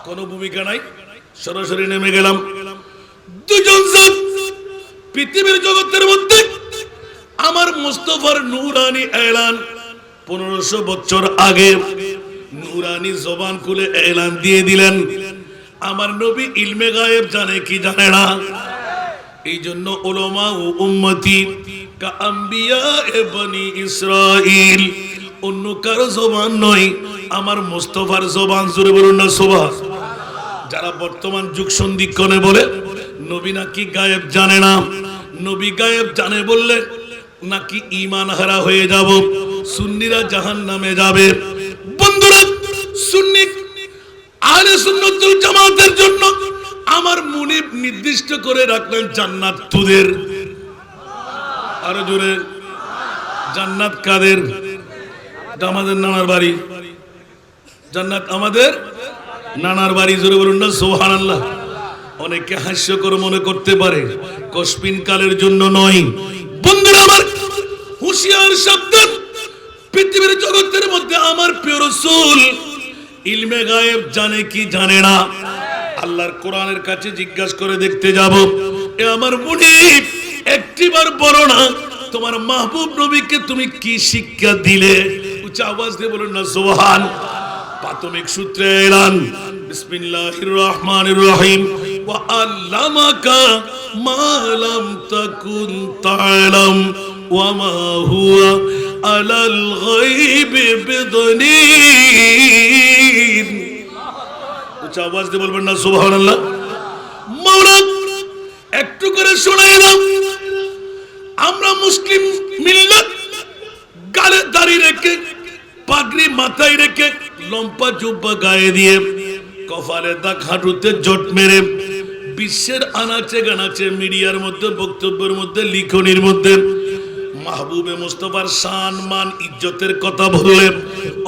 কোনো ভূমিকা নাই, সরাসরি নেমে গেলাম। দুজন জাত পৃথিবীর জগতের মধ্যে আমার মুস্তাফার নূরানি এলান 1500 বছর আগে নূরানি জবান খুলে এলান দিয়ে দিলেন, আমার নবী ইলমে গায়েব জানে কি জানে না। এই জন্য উলামা ও উম্মতি কা আম্বিয়া এ বনি ইসরাইল, অন্য কারো জবান নয়, আমার মুস্তাফার জবান। জোরে বলুন না সুবহান। যারা বর্তমান যুগ সন্ধিক্ষণে বলে নবী নাকি গায়েব জানে না, নবী গায়েব জানে বললে নাকি ঈমান হারা হয়ে যাব, সুন্নিরা জাহান্নামে যাবে। বন্ধুরা, সুন্নি আহলে সুন্নাত ওয়াল জামাতের জন্য আমার মুনিব নির্দিষ্ট করে রাখলেন জান্নাত তোদের। আরো জোরে, জান্নাত কাদের? আমাদের নানার বাড়ি। জান্নাত আমাদের নানার বাড়ি। জোরে বলুন না সুবহানাল্লাহ। অনেকে হাস্যকর মনে করতে পারে, কসপিন কালের জন্য নয়। বন্ধুরা আমার, হুঁশিয়ার সাবধান, পৃথিবীর জগতের মধ্যে আমার প্রিয় রাসূল ইলমে গায়েব জানে কি জানে না। আল্লাহর কোরআনের কাছে জিজ্ঞাসা করে দেখতে যাব। এ আমার মুনিব, একটিবার বলো না তোমার মাহবুব নবীকে তুমি কি শিক্ষা দিলে? উচ্চ আওয়াজ দিয়ে বলুন না সুবহান। প্রাথমিক সূত্রে এলান, বিসমিল্লাহির রহমানির রহিম, ওয়া আল্লামাকা মা লাম তাকুন তা'লাম ওয়া মা হুয়া আলাল গায়বি বিদনীন। উচ্চ আওয়াজ দিয়ে বলবেন না সুবহানাল্লাহ। মাওলা একটু করে শোনায় না, আমরা মুসলিম মিল্লাত গালে দাড়ি রেখে, পাগড়ি মাথায় রেখে, লম্বা জুব্বা গায়ে দিয়ে, কপালে দাগ, হাঁটুতে জট মেরে, বিশ্বের আনাচে গানাচে, মিডিয়ার মধ্যে, বক্তব্যের মধ্যে, লিখনির মধ্যে মাহবুবে মুস্তাফার শান মান ইজ্জতের কথা বললে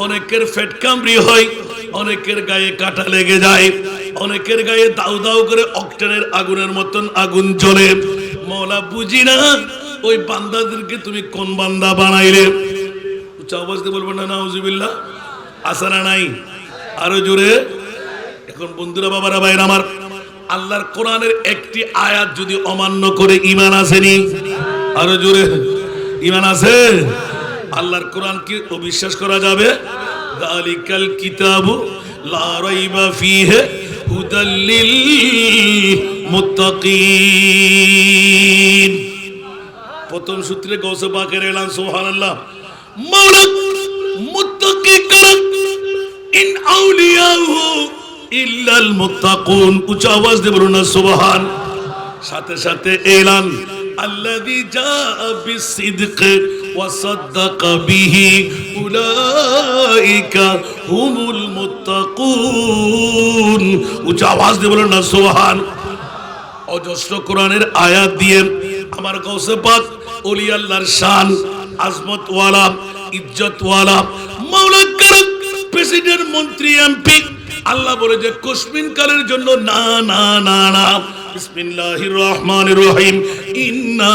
অনেকের ফেট কামড়ি হয়, অনেকের গায়ে কাটা লেগে যায়, অনেকের গায়ে দাউ দাউ করে অক্টেনের আগুনের মতন আগুন জ্বলে। মওলা বুঝি না ওই বান্দাদেরকে তুমি কোন বান্দা বানাইলে? উচ্চ আওয়াজ দিয়ে বলবেন না নাউজুবিল্লাহ। আসানা নাই? আরো জোরে। এখন বন্ধুরা, বাবারা, ভাইরা আমার, আল্লাহর কোরআনের একটি আয়াত যদি অমান্য করে ঈমান আসেনি? আরো জোরে, ঈমান আছে? আল্লাহর কোরআন কি অবিশ্বাস করা যাবে? যালিকাল কিতাবু লা রাইবা ফীহি হুদাল লিল মুত্তাকিন। প্রথম সূত্রে গৌসে পাকের এলান সুবহানাল্লাহ। মাওলা মুত্তাকি কারা? ইন আউলিয়াহু ইল্লাল মুত্তাকুন। উচ্চ আওয়াজ দিয়ে বলুন না সুবহান। সাথে সাথে এলান, আল্লাযী জাআ বিসসিদক ওয়া সাদ্দাকা বিহি উলাইকা হুমুল মুত্তাকুন। উচ্চ আওয়াজ দিয়ে বলুন না সুবহান। অজস্র কোরআনের আয়াত দিয়ে আমার গৌসে পাক ওলি আল্লাহর শান, আজমত ওয়ালা, ইজ্জত ওয়ালা, মাওলা কারা? প্রেসিডেন্ট, মন্ত্রী, এমপি। আল্লাহ বলে যে কসমিন কালের জন্য না না না না। বিসমিল্লাহির রহমানির রহিম, ইন্না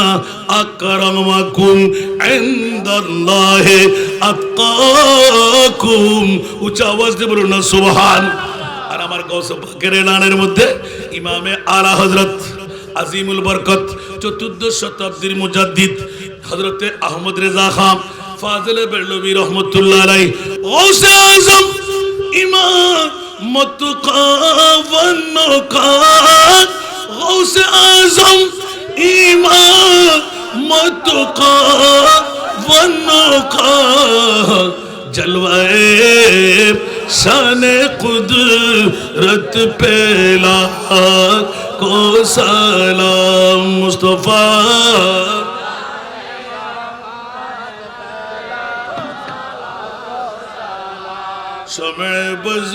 আকরামাকুম ইনদাল্লাহি আতকাকুম। উচ্চ আওয়াজ দিয়ে বলুন না সুবহান। আর আমার গৌসে পাকের এলানের মধ্যে ইমামে আলা হযরত আজিমুল বরকত 14th শতাব্দীর মুজাদ্দিদ হযরতে আহমদ রেজা খান ফাজিলে বেরলভী রহমাতুল্লাহ আলাইহি, গৌসে আজম ইমাম মুত্তাকা ওয়ান্নকা, গৌসে আজম ইমাম মুত্তাকা ওয়ান্নকা, জলওয়ে শানে কুদরত পেলা को सलाम मुस्तफा। समय बज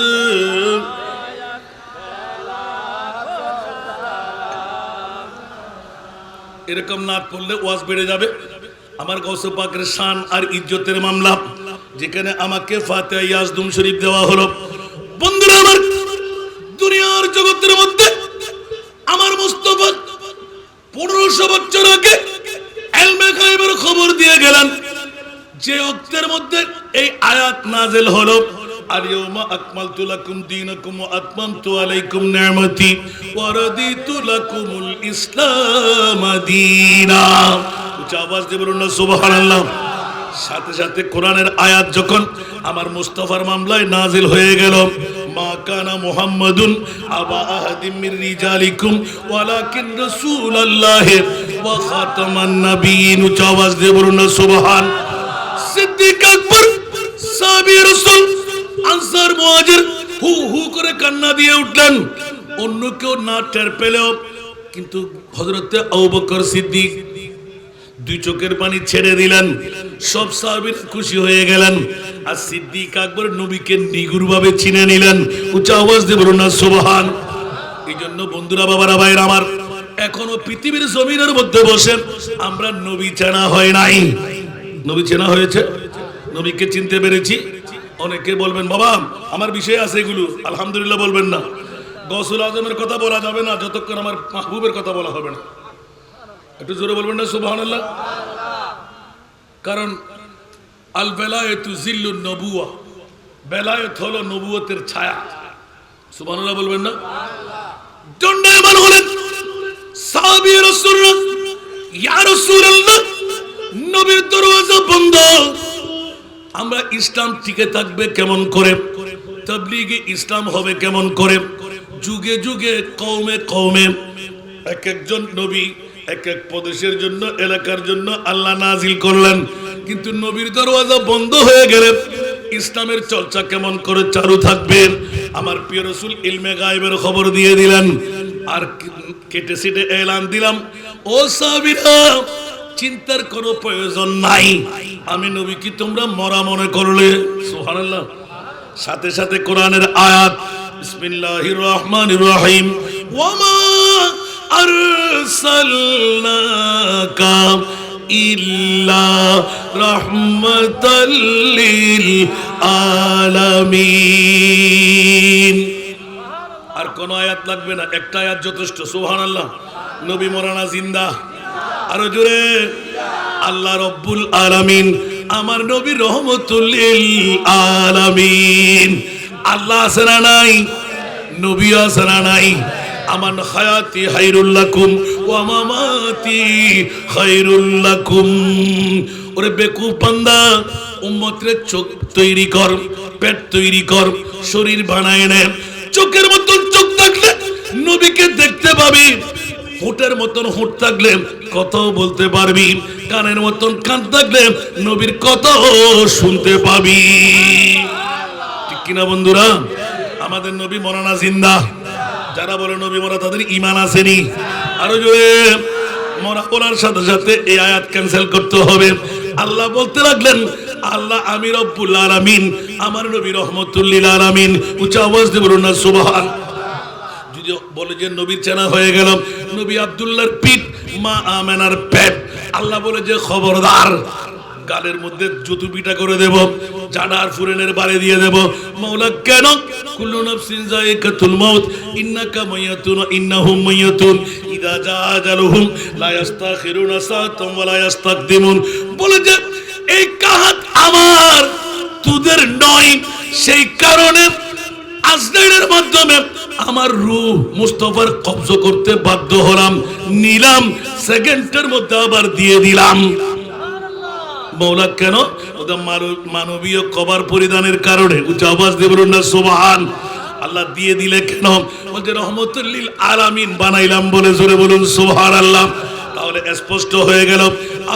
এরকম নাত পড়লে ওয়াজ বেড়ে যাবে। আমার গৌসে পাকের শান আর ইজ্জতের মামলা, যেখানে আমাকে ফাতিহা ইয়াজদুম শরীফ দেওয়া হলো। বন্ধুরা আমার, দুনিয়ার জগতের মধ্যে আমার মুস্তাফা 1500 বছর আগে ইলমে গায়বের খবর দিয়ে গেলেন। যে ওয়াক্তের মধ্যে এই আয়াত নাযিল হলো, আল-ইয়াওমা আকমালতু লাকুম দীনাকুম ওয়া আতমামতু আলাইকুম নি'মাতি ওয়া রাদিতু লাকুমুল ইসলাম দীনা। উচ্চ আওয়াজ দিয়ে বলুন না সুবহানাল্লাহ। সাথে সাথে কোরআনের আয়াত যখন আমার মুস্তাফার মামলায় নাজিল হয়ে গেল, মা কানা মুহাম্মাদুন আবা আহাদিম মির রিজালিকুম ওয়ালাকিন রাসূলুল্লাহি ওয়া খাতামান নাবিয়িন। উচ্চ আওয়াজ দিয়ে বলুন না সুবহান। সিদ্দিক আকবর সাহাবী রাসূল আনসার মুহাজির হু হু করে কান্না দিয়ে উঠলেন। অন্য কেউ না টের পেলেও কিন্তু হযরতে আবু বকর সিদ্দিক দুই চোখের পানি ছেড়ে দিলেন। সব সাহাবী খুশি হয়ে গেলেন। আর সিদ্দিক আকবর নবীকে নিগুড়ভাবে চিনে নিলেন। উচ্চ আওয়াজ দিয়ে বলুন না সুবহান। এই জন্য বন্ধুরা, বাবারা, ভাইরা আমার, এখনো পৃথিবীর জমিনের মধ্যে বসে আমরা নবী চেনা হয় নাই। নবী চেনা হয়েছে, নবীকে চিনতে পেরেছি। অনেকে বলবেন বাবা আমার বিষয় আছে এগুলো, আলহামদুলিল্লাহ বলবেন না। গৌসুল আজমের কথা বলা যাবে না যতক্ষণ আমার মাহবুবের কথা বলা হবে না। একটু জোরে বলবেন না সুবহানাল্লাহ। কারণ আল বেলায়েতু জিল্লুন নবুয়া, বেলায়েত হলো নবুয়তের ছায়া। সুবহানাল্লাহ বলবেন না। দণ্ডায়মান হলেন সাহাবী রাসূলুল্লাহ, ইয়া রাসূলুল্লাহ নবীর দরওয়াজা বন্ধ, আমরা ইসলাম টিকে থাকবে কেমন করে, তাবলীগে ইসলাম হবে কেমন করে। যুগে যুগে কওমে কওমে এক একজন নবী এক এক প্রদেশের জন্য, এলাকার জন্য আল্লাহ নাজিল করলেন। কিন্তু নবীর দরওয়াজা বন্ধ হয়ে গেলে ইসলামের চর্চা কেমন করে চালু থাকবে। আমার প্রিয় রাসূল ইলমে গায়েবের খবর দিয়ে দিলেন। আর কেটে সেটে এলান দিলাম, ও সাহাবীরা চিন্তার কোনো প্রয়োজন নাই, আমি নবী কি তোমরা মরা মনে করলে? সুবহানাল্লাহ। সাথে সাথে কোরআনের আয়াত, বিসমিল্লাহির রহমানির রহিম, ওয়ামা আরসালনাকা ইল্লা রাহমাতাল লিল আলামিন। আর কোন আয়াত লাগবে না, একটা আয়াত যথেষ্ট। সুবহানাল্লাহ। নবী মরানা জিন্দা, আরো জোরে আল্লাহ রব্বুল আলামিন আমার নবী রহমাতুল লিল আলামিন। আল্লাহ আছে না নাই? নবী আছে না নাই? আমার হায়াতি খায়রুল লাকুম ওয়া মামাতি খায়রুল লাকুম। ওরে বেকুব বান্দা, উম্মতের চোখ তৈরি কর, পেট তৈরি কর, শরীর বানায় নে। চোখের মতন চোখ থাকলে নবীকে দেখতে পাবি, হোঁটের মতন হোঁট থাকলে কথাও বলতে পারবি, কানের মতন কান থাকলে নবীর কথাও শুনতে পাবি। ঠিক কিনা বন্ধুরা? আমাদের নবী মরানা জিন্দা। যারা বলে নবী মরা তাদের ঈমান আসেনি। আরো জোরে মরা বলার সাথে সাথে এই আয়াত ক্যান্সেল করতে হবে। আল্লাহ বলতে লাগলেন, আল্লাহ আমি রব্বুল আলামিন, আমার নবী রহমাতুল লিল আলামিন। উচ্চ আওয়াজ দিয়ে বলুন না সুবহান। যদি বলে যে নবীর চেনা হয়ে গেল, নবী আব্দুল্লাহর পিঠ, মা আমেনার পেট। আল্লাহ বলে যে খবরদার, গালের মধ্যে জুতু পিটা করে দেব, জানার ফুরেনের বাড়ি দিয়ে দেব। মাওলা কেন? কুল্লু নাফসিন যায়িকাতুল মাউত, ইন্নাকা মাইয়াতুন ওয়া ইন্নাহুম মাইয়াতুন, ইযা জা আজালুহুম লা ইস্তাখিরুনা সাআতাম ওয়া লা ইস্তাকদিমুন। বলে যে এই কাহাত আমার তোদের নয়, সেই কারণে আজরাইলের মাধ্যমে আমার রূহ মুস্তাফার কবজ করতে বাধ্য হলাম, নিলাম, সেকেন্ডের মধ্যে আবার দিয়ে দিলাম। মৌলা কেন? ওটা মানবীয় কবর পরিধানের কারণে। উচ্চ আওয়াজ দিয়ে বলুন না সুবহান। আল্লাহ দিয়ে দিলে কেন? বলতে রহমাতুল লিল আলামিন বানাইলাম বলে। জোরে বলুন সুবহানাল্লাহ। তাহলে স্পষ্ট হয়ে গেল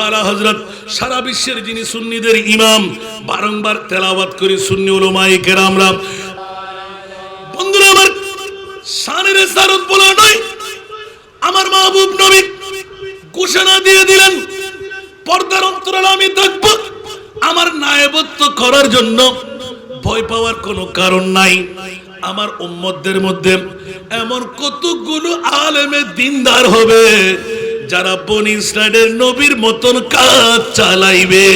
আলা হযরত সারা বিশ্বের যিনি সুন্নিদের ইমাম, বারংবার তেলাওয়াত করি সুন্নি উলামায়ে কেরামরা। বন্ধুরা আমার, শানের ইসারত বলা নয়, আমার মাহবুব নবী ঘোষণা দিয়ে দিলেন, পর্দার অন্তরালে আমি থাকবো, আমার নায়েবত্ব করার জন্য ভয় পাওয়ার কোনো কারণ নাই। আমার উম্মতদের মধ্যে এমন কতগুলো আলেমে দিনদার হবে যারা বনি ইসরাইলের নবীর মতন কাজ চালাইবে।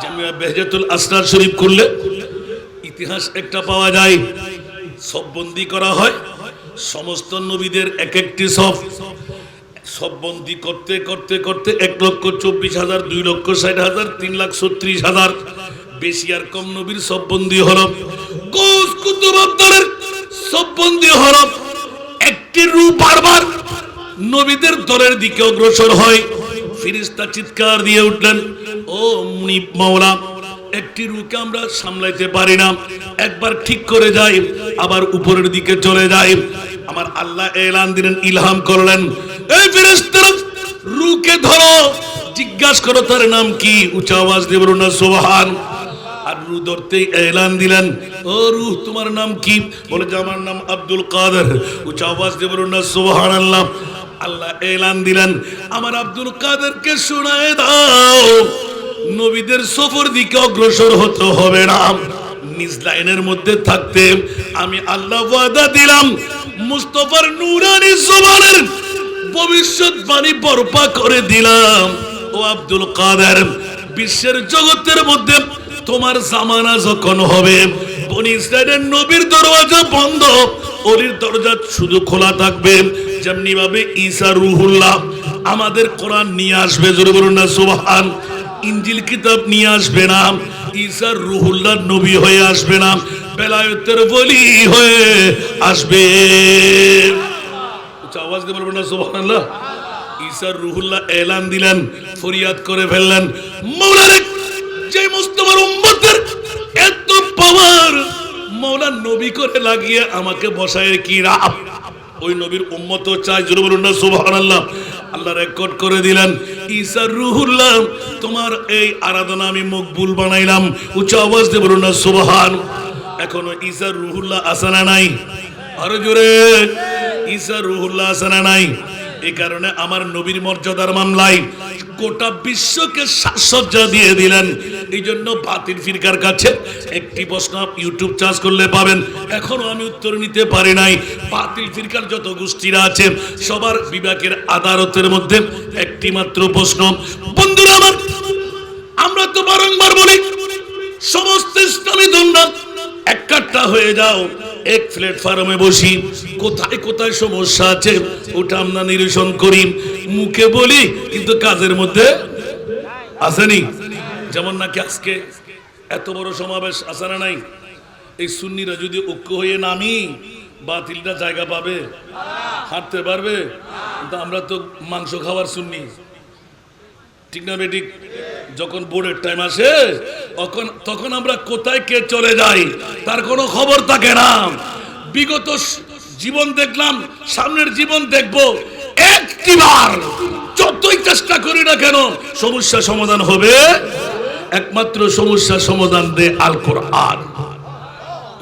জামিয়া বেহজাতুল আসরার শরীফ করলে ইতিহাস একটা পাওয়া যায়। সব বন্দি করা হয়, সমস্ত নবীদের এক একটি সব বন্দি করতে করতে করতে 1,24,000, 2,60,000, 3,36,000 বেশি আর কম নবীর সব বন্দী হলো, গোস কুতুব আব্দালের সব বন্দী হলো। একটি রূহ বারবার নবীদের দলের দিকে অগ্রসর হয়। ফেরেশতা চিৎকার দিয়ে উঠলেন, ও মুনিব মাওলা, একটি রূহকে আমরা সামলাইতে পারি না, একবার ঠিক করে যাই আবার উপরের দিকে চলে যায়। আমার আল্লাহ এলান দিলেন, ইলহাম করলেন, এই ফেরেশতারা রূহকে ধরো, জিজ্ঞাসা করো তার নাম কি, উচ্চ আওয়াজ দিয়ে বলুন না সুবহান। আর রূহ ধরতেই এলান দিলেন, ও রূহ তোমার নাম কি? বলে যে আমার নাম আব্দুল কাদের। উচ্চ আওয়াজ দিয়ে বলুন না সুবহানাল্লাহ। আল্লাহ এলান দিলেন, আমার আব্দুল কাদেরকে শোনায় দাও, নবীদের সফর দিকে অগ্রসর হতে হবে না, নিজ লাইনের মধ্যে থাকতে আমি আল্লাহ ওয়াদা দিলাম মুস্তাফার নূরানী জবানের ভবিষ্যৎবাণী বরপা করে দিলাম। ও আব্দুল কাদের, বিশ্বের জগতের মধ্যে তোমার জামানা যখন হবে, বনি ইসরাইলের নবীর দরওয়াজা বন্ধ, ওলির দরজা শুধু খোলা থাকবে। যেমনি ভাবে ঈসা রুহুল্লাহ আমাদের কোরআন নিয়ে আসবে, জোরে বলুন না সুবহান। ইনজিল কিতাব নিয়ে আসবে না, ঈসা রুহুল্লাহ নবী হয়ে আসবে না, বেলায়েতের ওলি হয়ে আসবে। আওয়াজ দিয়ে বলবেন না সুবহানাল্লাহ। ঈসা রুহুল্লাহ এলান দিলেন, ফরিয়াদ করে ফেললেন, মাওলা রে, যে মুস্তাফার উম্মতের এত পাওয়ার, মাওলা নবী করে লাগিয়ে আমাকে বসায় কি রাব, ওই নবীর উম্মত চাই, জোরে বলুন না সুবহানাল্লাহ। আল্লাহ রেকর্ড করে দিলেন, ঈসা রুহুল্লাহ তোমার এই আরাধনা আমি মকবুল বানাইলাম। উচ্চ আওয়াজ দিয়ে বলুন না সুবহান। এখনো ঈসা রুহুল্লাহ আছে না নাই? আরো জোরে, ঈসা রুহুল্লাহ আছে না নাই? এই কারণে আমার নবীর মর্যাদার মামলায় গোটা বিশ্বকে সাজসজ্জা দিয়ে দিলেন। এই জন্য বাতিল ফিরকার কাছে একটি প্রশ্ন ইউটিউব চার্জ করলে পাবেন, এখনো আমি উত্তর নিতে পারি নাই। বাতিল ফিরকার যত গোষ্ঠীরা আছে সবার বিবেকের আদালতের মধ্যে একটি মাত্র প্রশ্ন, বন্ধুরা আমার, আমরা তো বারংবার বলি সমস্ত ইসলামী ধর্ম একটা হয়ে যাও, এক প্ল্যাটফর্মে বসি, কোথায় কোথায় সমস্যা আছে ওটা আমরা নিরসন করি, মুখে বলি কিন্তু কাজের মধ্যে আসেনি। যেমন নাকি আজকে এত বড় সমাবেশ আছে না নাই? এই সুন্নিরা যদি ঐক্য হয়ে নামি, বাতিলটা জায়গা পাবে, হাঁটতে পারবে? কিন্তু আমরা তো মাংস খাওয়ার সুন্নি, ঠিক না বেঠিক? যখন বোর্ডের টাইম আসে তখন আমরা কোথায় কে চলে যাই তার কোনো খবর থাকে না। বিগত জীবন দেখলাম, সামনের জীবন দেখব, একটিবার যতই চেষ্টা করি না কেন সমস্যা সমাধান হবে, একমাত্র সমস্যা সমাধান দে আল কোরআন।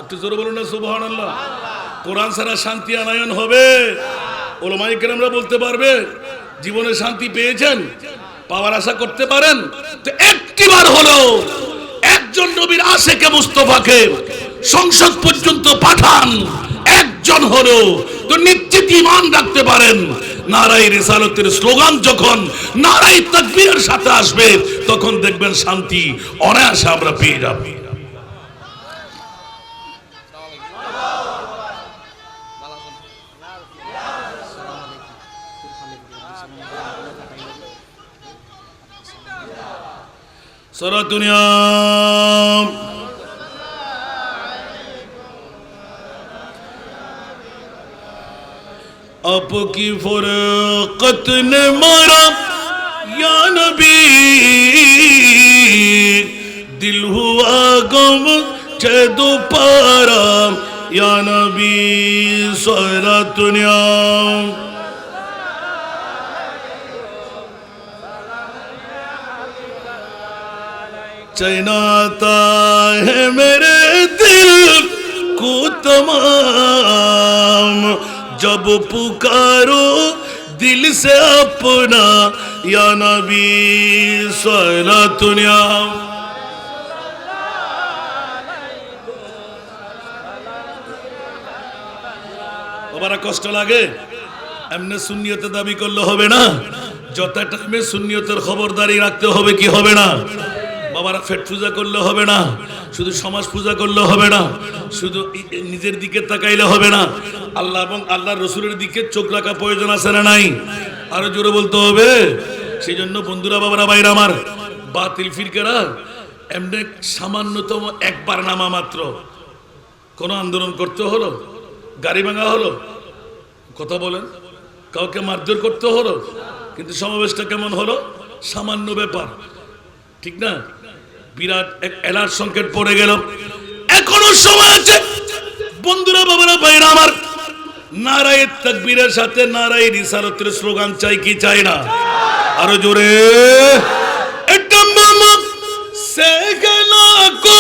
একটু জোরে বলুন না সুবহানাল্লাহ। কোরআন ছাড়া শান্তি আনয়ন হবে? ওলামায়ে কেরামরা বলতে পারবে জীবনে শান্তি পেয়েছেন, পাওয়ার আশা করতে পারেন? তো একটিবার হলো একজন নবীর আশেকে মুস্তাফাকে সংসদ পর্যন্ত পাঠান, একজন হলো তো নিশ্চিত ঈমান রাখতে পারেন। নারায়ে রিসালাতের স্লোগান যখন নারায়ে তাকবীরের সাথে আসবে তখন দেখবেন শান্তি অনায়াসে আমরা পেয়ে যাব। सारा दुनिया आपकी फुरकत ने मारा या नबी, दिल हुआ गम चे दोबारा या नबी, सारा दुनिया चैनाता है मेरे दिल को तमाम, जब पुकारो दिल से अपना या नबी, सारा दुनिया বাবারা কষ্ট লাগে? এমনি সুন্নিয়তে দাবি করলে হবে না, যত টাইমে সুন্নিয়তের খবরদারি রাখতে হবে, কি হবে না? বাবারা পেট পূজা করলে হবে না, শুধু সমাজ পূজা করলে হবে না, শুধু নিজের দিকে তাকাইলে হবে না, আল্লাহ এবং আল্লাহর রসুলের দিকে চোখ রাখা প্রয়োজন আছে না নাই? আরো জোরে বলতে হবে। সেই জন্য বন্ধুরা, বাবারা, ভাইরা আমার, বাতিল ফিরকারা এমনি সামান্যতম একবার নামা মাত্র কোনো আন্দোলন করতে হলো, গাড়ি ভাঙা হলো, কথা বলেন, কাউকে মারধর করতে হলো, কিন্তু সমাবেশটা কেমন হলো? সামান্য ব্যাপার, ঠিক না? বিরাট এক অ্যালার্ট সংকেত পড়ে গেল। এখনো সময় আছে বন্ধুরা, বাবারা, ভাইরা আমার, নারায়ে তাকবীরের সাথে নারায়ে রিসালাতের স্লোগান চাই কি চাই না? আরো জোরে। এটা মামা से गला को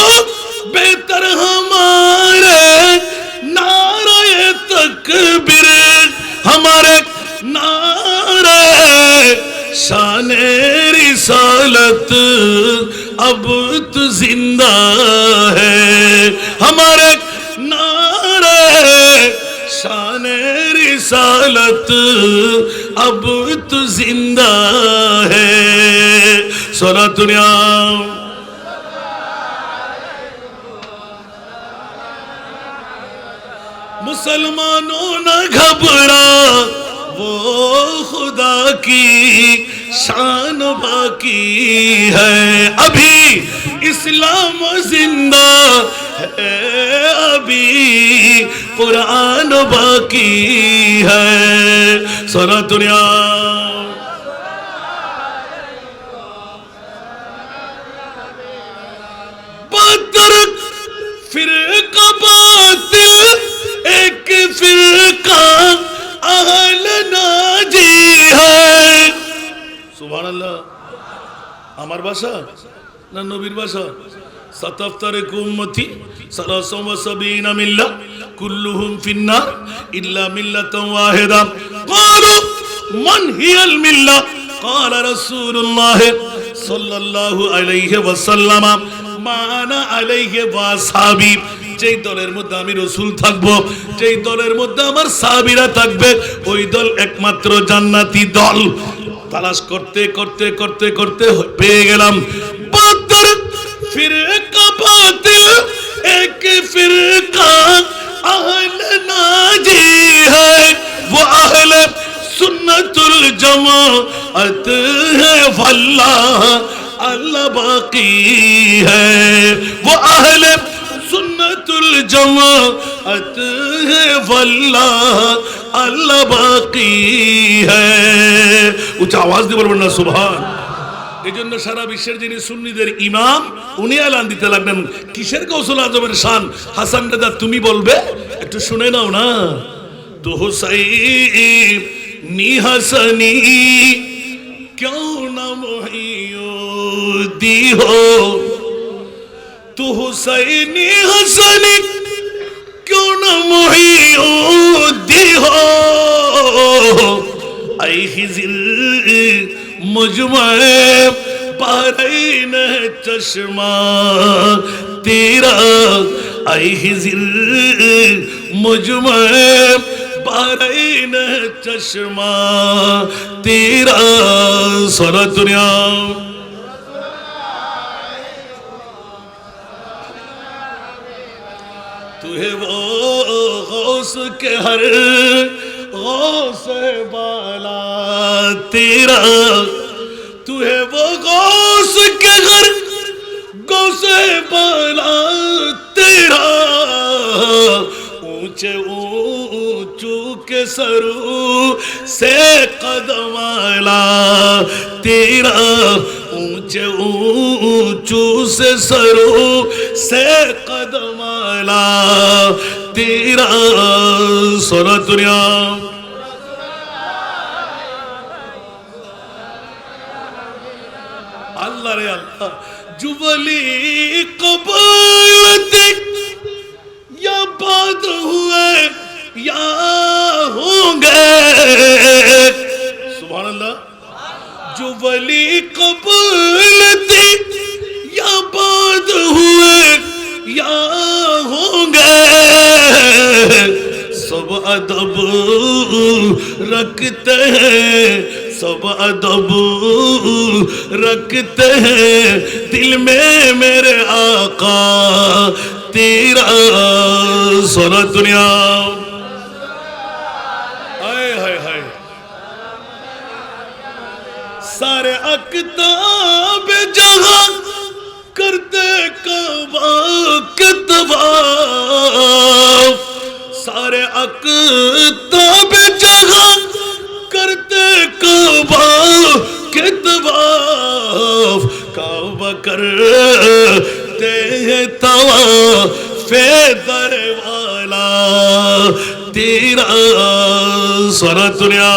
बेहतर हमारे नारे तकबीर हमारे नारे शाने रिसालत अब तो जिंदा है हमारे नारे शाने रिसालत अब तो जिंदा है सोना दुनिया। मुसलमानों न घबरा वो खुदा की शान बाकी है अभी इस्लाम जिंदा है अभी कुरान बाकी है सारा दुनिया। बदर फिरका बातिल एक फिरका अहल नाजी है सुबहानाल्लाह। আমার ভাষা না নবীর ভাষা? সাতাফতারে উম্মতি সালাসুম ওয়া সাবিনা মিল্লাহ কুল্লুহুম ফিন্নার ইল্লা মিল্লাতান ওয়াহিদা ক্বালু মান হিয়াল মিল্লাহ ক্বালা রাসূলুল্লাহ সাল্লাল্লাহু আলাইহি ওয়াসাল্লাম মানা আলাইহি ওয়াসহাবি। যেই দলের মধ্যে আমি রাসূল থাকবো, যেই দলের মধ্যে আমার সাহাবীরা থাকবে, ওই দল একমাত্র জান্নাতি দল। তালাশ করতে করতে করতে করতে পেয়ে গেলাম বদর ফিরকা বাতিল এক ফিরকা আহল নাজি है वो अहल सुन्नतुल जमाअत है वल्लाह अल्लाह बाकी है वो अहल सुन्नतुल जमाअत है वल्लाह अल्लाह बाकी है। উচ্চ আওয়াজ দিয়ে বলবেন না সুবহান। এই জন্য সারা বিশ্বের যিনি সুন্নিদের ইমাম, উনি এলান দিতে লাগলেন কিসের গৌসুল আজমের শান। হাসান দাদা তুমি বলবে, একটু শুনে নাও না। তো হুসাইন নি হাসানি क्यों न मुहियुद्दी हो तू हुसैनी हसनी क्यों न मुहियुद्दी हो ऐ खिजिल मुझमें पारैन चश्मा तेरा ऐ खिजिल मुझमें पारैन चश्मा तेरा सारा दुनिया। तू है वो गौस के हर गौस बाला तेरा तू है वो गौस के हर गौस बाला तेरा ऊंचे ऊंचू के सरू से कदमाला तेरा ऊंचे ऊंचू से सरू से कदमाला तेरा सारा दुनिया। अल्लाह रे अल्लाह जुबली कबूलती या बाद हुए या होंगे सुभान अल्लाह। जो वली कबूलती या बाद हुए या होंगे सब अदब रखते हैं सब अदब रखते हैं दिल में मेरे आका तेरा सारा दुनिया। हाय हाय हाय सारे अकताब जहां करते काबा के तवाफ सारे अक़ताब जहां करते काबा के तवाफ काबा करते हैं तवाफ दर वाला तेरा सारा दुनिया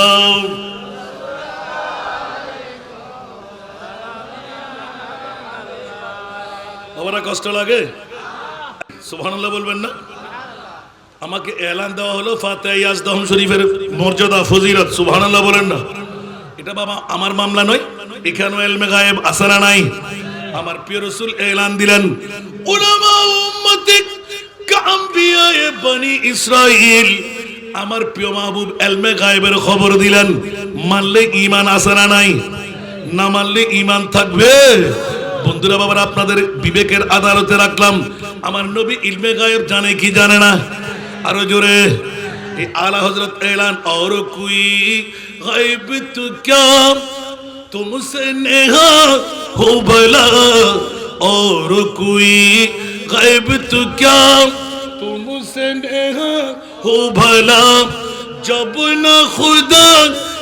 বাবারা কষ্ট লাগে সুবহানাল্লাহ বলবেন না আমাকে এলান দেওয়া হলো ফাতিহা ইয়াজদাহুম শরীফের মর্যাদা ফজিলত সুবহানাল্লাহ বলেন না এটা বাবা আমার মামলা নয় এখানে ইলমে গায়েব আছে না নাই আমার প্রিয় রাসূল এলান দিলেন উলামা উম্মতি কাম্বিয়ায়ে বনি ইসরাইল আমার প্রিয় মাহবুব ইলমে গায়েবের খবর দিলেন মানলে ঈমান আছে না নাই না মানলে ঈমান থাকবে বন্ধুরা বাবারা আপনাদের বিবেকের আদালতে রাখলাম আমার নবী ইলমে গায়েব জানে কি জানে না আরো জোরে এই আলা হযরত এলান और कोई गायब तो क्या तुमसे नेहा हो भला और कोई गायब तो क्या तुमसे नेहा हो भला जब ना खुदा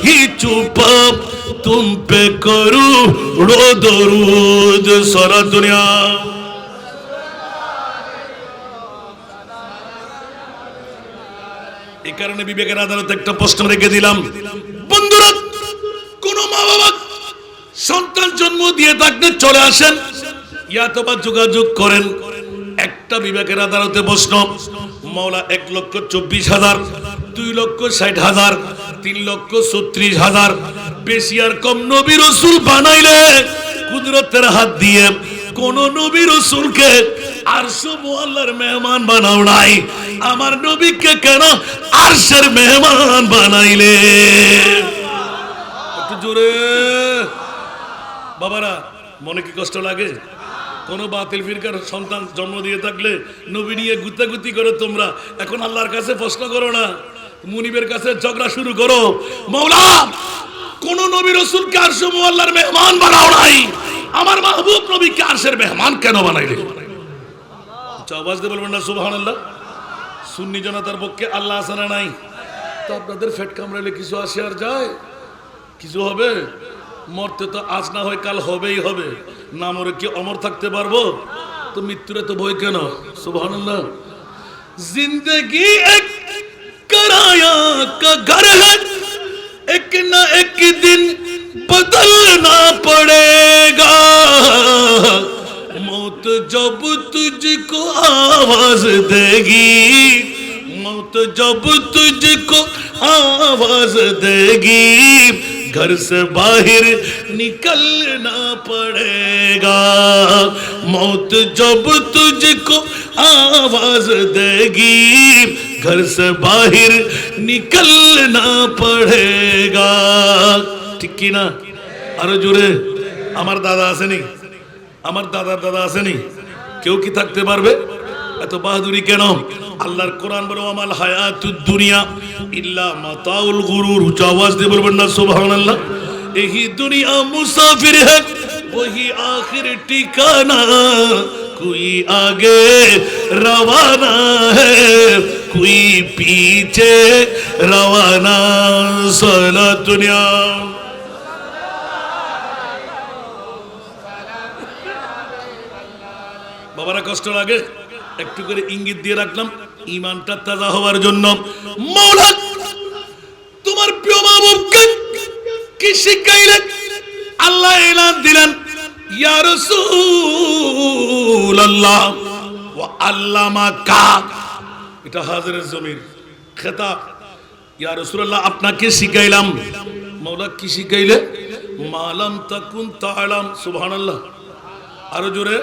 ही छुपा तुम पे करूं दरूद सारा दुनिया এই কারণে বিবেকের আদালতে একটা প্রশ্ন রেখে দিলাম বন্ধুরা কোন মা বাবা সন্তান জন্ম দিয়ে থাকলে চলে আসেন ইয়াতবা যোগাযোগ করেন একটা বিবেকের আদালতে প্রশ্ন মাওলা 1,24,000 2,60,000 3,36,000 বেশি আর কম নবী রাসূল বানাইলে কুদরতের হাত দিয়ে কোন নবী রাসূলকে আরশ মুআল্লার মেহমান বানাও নাই আমার নবীকে কেন আরশের মেহমান বানাইলে একটু জোরে বাবারা মনে কি কষ্ট লাগে কোন বাতিল ফিরকার সন্তান জন্ম দিয়ে থাকলে নবী নিয়ে গুতাগুতি করো তোমরা এখন আল্লাহর কাছে প্রশ্ন করো না মুনিবের কাছে ঝগড়া শুরু করো মাওলা কোন নবী রাসূলকে আরশ মুআল্লার মেহমান বানাও নাই আমার মাহবুব নবীকে আরশের মেহমান কেন বানাইলে আওয়াজ দিয়ে বলবেন না সুবহানাল্লাহ সুন্নি জনতার পক্ষে আল্লাহ আছে না নাই তো আপনাদের ফেট কামড়াইলে কিছু আসে আর যায় কিছু হবে মরতে তো আজ না হয় কাল হবেই হবে না মরে কি অমর থাকতে পারবো তো মৃত্যুরে তো ভয় কেন সুবহানাল্লাহ जिंदगी एक कराया का घर है एक ना एक दिन बदलना पड़ेगा मौत जब तुझको आवाज देगी मौत जब तुझको आवाज देगी घर से बाहर निकलना पड़ेगा मौत जब तुझको आवाज देगी घर से बाहर निकलना पड़ेगा ठीक की ना আরো জোরে আমার দাদা আসেনি আমার দাদার দাদা আসেনি কেউ কি থাকতে পারবে এত বাহাদুরি কেন আল্লাহর কোরআন বলে আমাল হায়াতুদ দুনিয়া ইল্লা মাতাউল গুরুর উচ্চ আওয়াজ দিয়ে বলবেন না সুবহানাল্লাহ यही दुनिया मुसाफिर है वही आखिर ठिकाना कोई आगे रवाना है कोई पीछे रवाना सारा दुनिया বাবারা কষ্ট লাগে একটু করে ইঙ্গিত দিয়ে রাখলাম ঈমানটা তাজা হওয়ার জন্য মাওলা তোমার প্রিয় মাহবুবকে কি শিখাইলেন আল্লাহ এলান দিলেন ইয়া রাসূলুল্লাহ ওয়া আল্লামাকা এটা হাজিরের জমির খেতাব ইয়া রাসূলুল্লাহ আপনাকে শিখাইলাম মাওলা কি শিখাইলে মালাম তাকুন তাআলাম সুবহানাল্লাহ আরো জোরে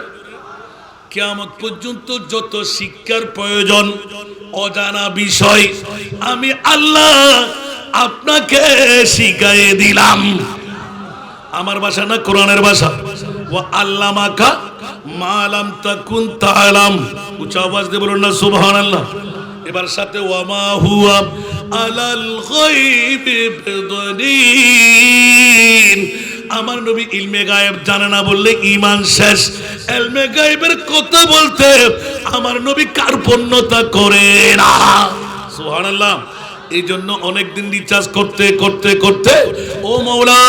কিয়ামত পর্যন্ত যত শিক্ষার প্রয়োজন অজানা বিষয় আমি আল্লাহ আপনাকে শিখাইয়ে দিলাম আমার ভাষা না কোরআনের ভাষা ওয়া আল্লামাকা মা লাম তাকুন তাআলাম উচ্চ আওয়াজ দিয়ে বলুন না সুবহানাল্লাহ এবার সাথে ওয়া মা হুয়া আলাল গায়বি বিদনীন আমার নবী ইলমে গায়েব জানে না বললে ঈমান শেষ। ইলমে গায়েবের কথা বলতে আমার নবী কার্পণ্যতা করে না। সুবহানাল্লাহ। এই জন্য অনেকদিন রিচার্জ করতে করতে করতে ও মাওলা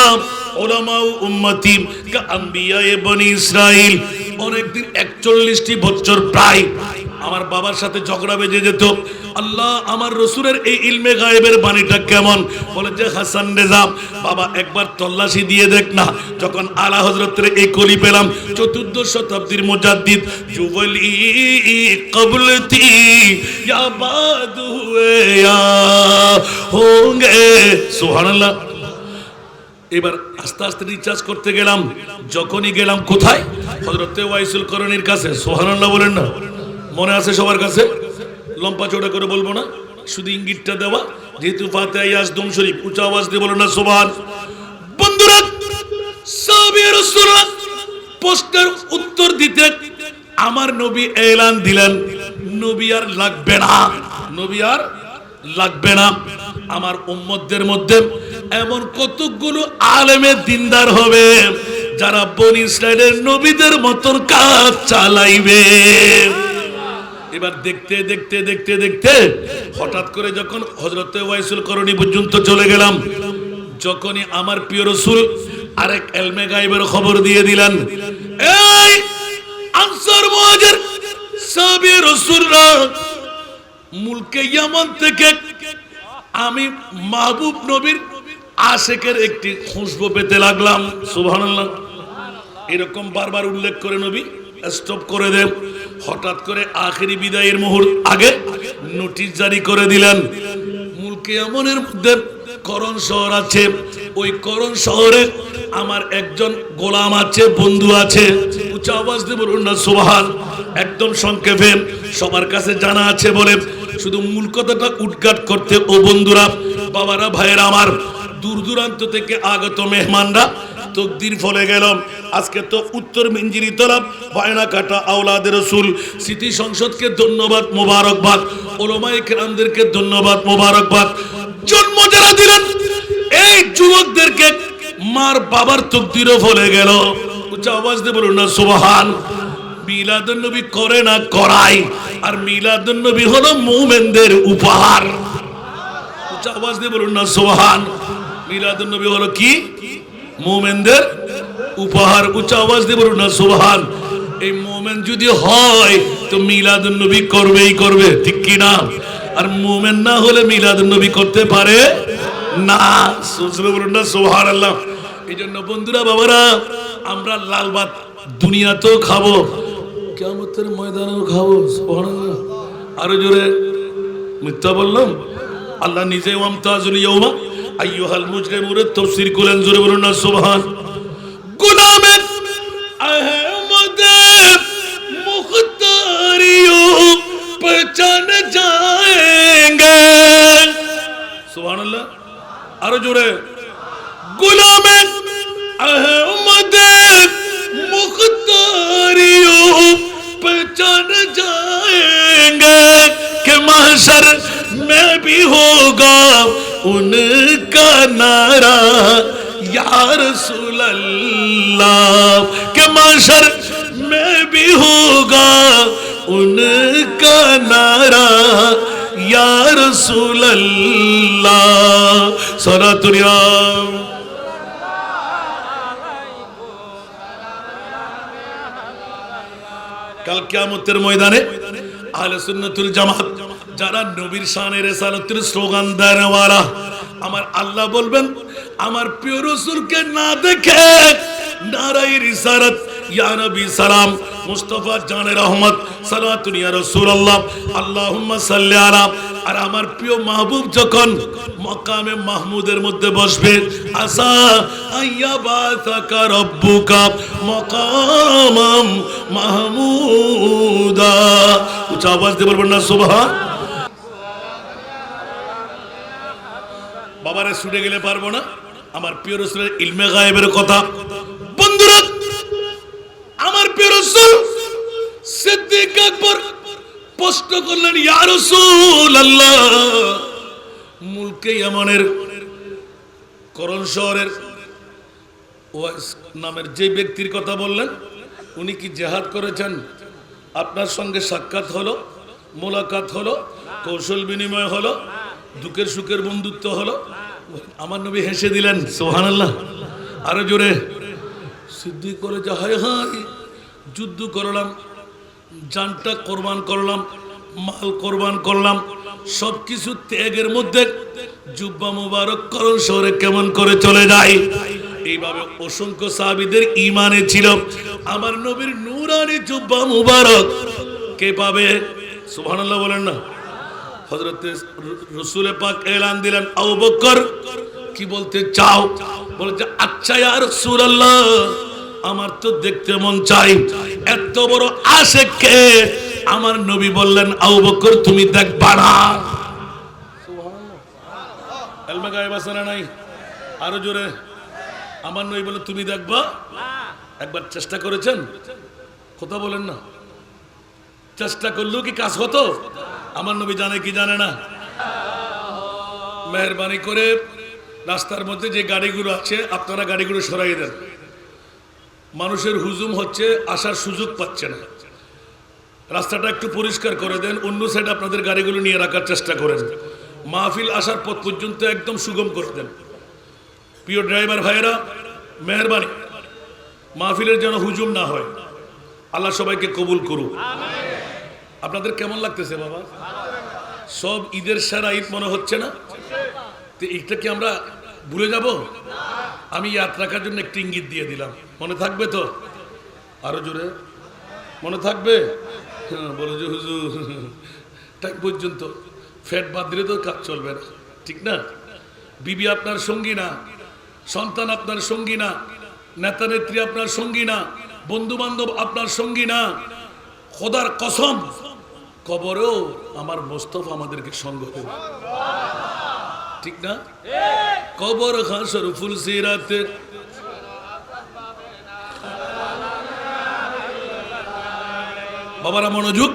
উলামা উম্মতি কা আম্বিয়ায়ে বনি ইসরাইল অনেকদিন 41টি বছর প্রায় আমার বাবার সাথে ঝগড়া বেজে যেত। আল্লাহ আমার রসুলের এই ইলমে গায়েবের বাণীটা কেমন? বলে যে হাসান রেজা বাবা একবার তল্লাশি দিয়ে দেখ না। যখন আলা হযরতের এই কলি পেলাম 14 শতাব্দীর মুজাদ্দিদ জুবলি কবলতি ইয়া বাদ হুয়ে ইয়া হোঙ্গে। সুবহানাল্লাহ। এবার আস্তে আস্তে রিচার্জ করতে গেলাম। যখনই গেলাম কোথায়? হযরতে ওয়াইসুল করণীর কাছে। সুবহানাল্লাহ বলেন না? মনে আছে সবার কাছে? লম্বা চওড়া করে বলবো না, শুধু ইঙ্গিতটা দেওয়া। যেহেতু ফাতিহা ইয়াজদুম শরীফ, উঁচা আওয়াজ দিয়ে বলো না সুবহান। বন্ধুরা সাহাবী রাসূলুল্লাহ প্রশ্নের উত্তর দিতে আমার নবী এলান দিলেন নবী আর লাগবে না, নবী আর লাগবে না। আমার উম্মতদের মধ্যে এমন কতগুলো আলেমে দিনদার হবে যারা বনি ইসরাইলের নবীদের মতন কাজ চালাইবে। এবার দেখতে দেখতে দেখতে দেখতে হঠাৎ করে যখন হযরতে ওয়াইসুল করণী পর্যন্ত চলে গেলাম, যখনই আমার প্রিয় রাসূল আরেক ইলমে গায়েবের খবর দিয়ে দিলেন, এই আনসার মুহাজির সাহাবী রাসূলরা মুলকে ইয়ামান থেকে আমি মাহবুব নবীর আশিকের একটি খুশবু পেতে লাগলাম। সুবহানাল্লাহ। এরকম বারবার উল্লেখ করে নবী স্টপ করে দেন। হঠাৎ করে আখেরি বিদায়ের মুহূর্ত আগে নোটিশ জারি করে দিলেন, মুলকে ইয়ামানের মধ্যে করণ শহর আছে, ওই করণ শহরে আমার একজন গোলাম আছে, বন্ধু আছে। উচ্চ আওয়াজ দিয়ে বলুন না সুবহান। একদম সংক্ষেপে সবার কাছে জানা আছে বলে শুধু মূল কথাটা উদ্ঘাট করতে, ও বন্ধুরা, বাবারা, ভাইয়েরা আমার, দূর দূরান্ত থেকে আগত মেহমানরা, তকদির ফলে গেলাম। আজকে তো উত্তর মিঞ্জিরি তলাব বায়নাকাটা আওলাদের রাসূল স্মৃতি সংসদকে ধন্যবাদ, মোবারকবাদ। উলামায়ে কেরামদেরকে ধন্যবাদ, মোবারকবাদ। জন্ম যারা দিলেন এই যুবকদেরকে মার বাবার তকদিরও ফলে গেল। উচ্চ আওয়াজ দিয়ে বলুন না সুবহান। মিলাদুন নবী করে না করাই, আর মিলাদুন নবী হলো মুমিনদের উপহার। উচ্চ আওয়াজ দিয়ে বলুন না সুবহান। মিলাদুন নবী হলো কি? মুমিনদের উপহার। উচ্চ আওয়াজ দিয়ে বলুন না সুবহান। এই মুমিন যদি হয় তো মিলাদুন নবী করবেই করবে, ঠিক কি না? আর মুমিন না হলে মিলাদুন নবী করতে পারে না। সুবহানাল্লাহ বলুন না সুবহানাল্লাহ। এই জন্য বন্ধুরা, বাবারা, আমরা লাল ভাত দুনিয়াতেও খাবো, কিয়ামতের ময়দানেও খাবো। সুবহানাল্লাহ। আরো জোরে মিথ্যা বললাম? আল্লাহ নিজে ওয়ামতাজুল ইয়াউমা আইয়ুহাল মুজরিমুন তাফসীর করেন, জোরে বলুন না সুবহান। গুলামে আহমদে মুখতারিও পহচান जाएंगे। সুবহানাল্লাহ। আরো জোরে। গুলামে আহমদে মুখতারিও पहचान जाएंगे कि महशर में भी होगा उनका नारा या रसूल अल्लाह, कि महशर में भी होगा उनका नारा या रसूल अल्लाह। सलातुल्लाह। কাল কিয়ামতের ময়দানে আহলে সুন্নাতুল জামাত যারা নবীর শানে রিসালাতের স্লোগান দেওয়ালা, আমার আল্লাহ বলবেন আমার প্রিয় রাসূলকে না দেখে নারায়ে রিসালাত ইয়া নবী সালাম মুস্তাফা জানে রহমত সালাতুন ইয়া রাসূলুল্লাহ আল্লাহুম্মা সাল্লি আলা। আর আমার প্রিয় মাহবুব যখন মাকামে মাহমুদের মধ্যে বসবে, আসা আইয়া বাসাকা রব্বুকা মাকামাম মাহমুদা। উচ্চ আওয়াজ দিয়ে বলবেন না সুবহান। বাবারে ছুটে গেলে পারবো না আমার প্রিয় রাসূলের ইলমে গায়েবের কথা। বন্ধুরা, আমার প্রিয় রাসূল সিদ্দিক আকবর প্রশ্ন করলেন, ইয়া রাসূলুল্লাহ, মুলকে ইয়ামানের করণ শহরের ওয়াইস নামের যে ব্যক্তির কথা বললেন, উনি কি জেহাদ করেছেন? আপনার সঙ্গে সাক্ষাৎ হলো, মোলাকাত হলো, কৌশল বিনিময় হলো, দুঃখের সুখের বন্ধুত্ব হলো। আমার নবী হেসে দিলেন, সুবহানাল্লাহ। আরো জোরে। সিদ্দিক বলে যে হায় হায়, যুদ্ধ করলাম, জানটা কোরবান করলাম, মাল কোরবান করলাম, সবকিছু ত্যাগের মধ্যে জুব্বা মুবারক করণ শহরে কেমন করে চলে যায়। এইভাবে অসংখ্য সাহাবীদের ঈমানে ছিল আমার নবীর নূরানি জুব্বা মুবারক কে পাবে? সুবহানাল্লাহ বলেন না। হযরত রাসূল পাক এলান দিলেন, আবু বকর কি বলতে চাও? বলছে আচ্ছা ইয়া রাসূলুল্লাহ, আমার তো দেখতে মন চাই। এত বড় আশিক কে? আমার নবী বললেন, আবু বকর তুমি দেখবা না। সুবহানাল্লাহ। এলমে গায়েব আছে না নাই? আরো জোরে। আমার নবী বলে তুমি দেখবা। একবার চেষ্টা করেছেন? কথা বলেন না। চেষ্টা করলেও কি কাজ হতো? আমার নবী জানে কি জানে না? মেহরবানি করে রাস্তার মধ্যে যে গাড়িগুলো আছে আপনারা গাড়িগুলো সরাই দেন। মানুষের হুজুম হচ্ছে, আসার সুযোগ পাচ্ছে না। রাস্তাটা একটু পরিষ্কার করে দেন, অন্য সাইডে আপনাদের গাড়িগুলো নিয়ে রাখার চেষ্টা করেন। মাহফিল আসার পথ পর্যন্ত একদম সুগম করে দেন। প্রিয় ড্রাইভার ভাইয়েরা, মেহরবানি, মাহফিলের যেন হুজুম না হয়। আল্লাহ সবাইকে কবুল করুক। আপনাদের কেমন লাগতেছে বাবা? সব ঈদের সেরা ঈদ মনে হচ্ছে না? তো এইটা কি আমরা ভুলে যাব? আমি ইয়াদ রাখার জন্য একটি ইঙ্গিত দিয়ে দিলাম, মনে থাকবে তো? আরো জোরে। মনে থাকবে? হ্যাঁ, বলো যে হুজুর টাইম পর্যন্ত ফ্যাট বাদ দিলে তো কাজ চলবে না, ঠিক না? বিবি আপনার সঙ্গী না, সন্তান আপনার সঙ্গী না, নেতা নেত্রী আপনার সঙ্গী না, বন্ধু বান্ধব আপনার সঙ্গী না। খোদার কসম, কবরেও আমার মোস্তফা আমাদেরকে সঙ্গ দেবে, ঠিক না? কবর হাসর ফুলসিরাতে বাবারা মনোযোগ।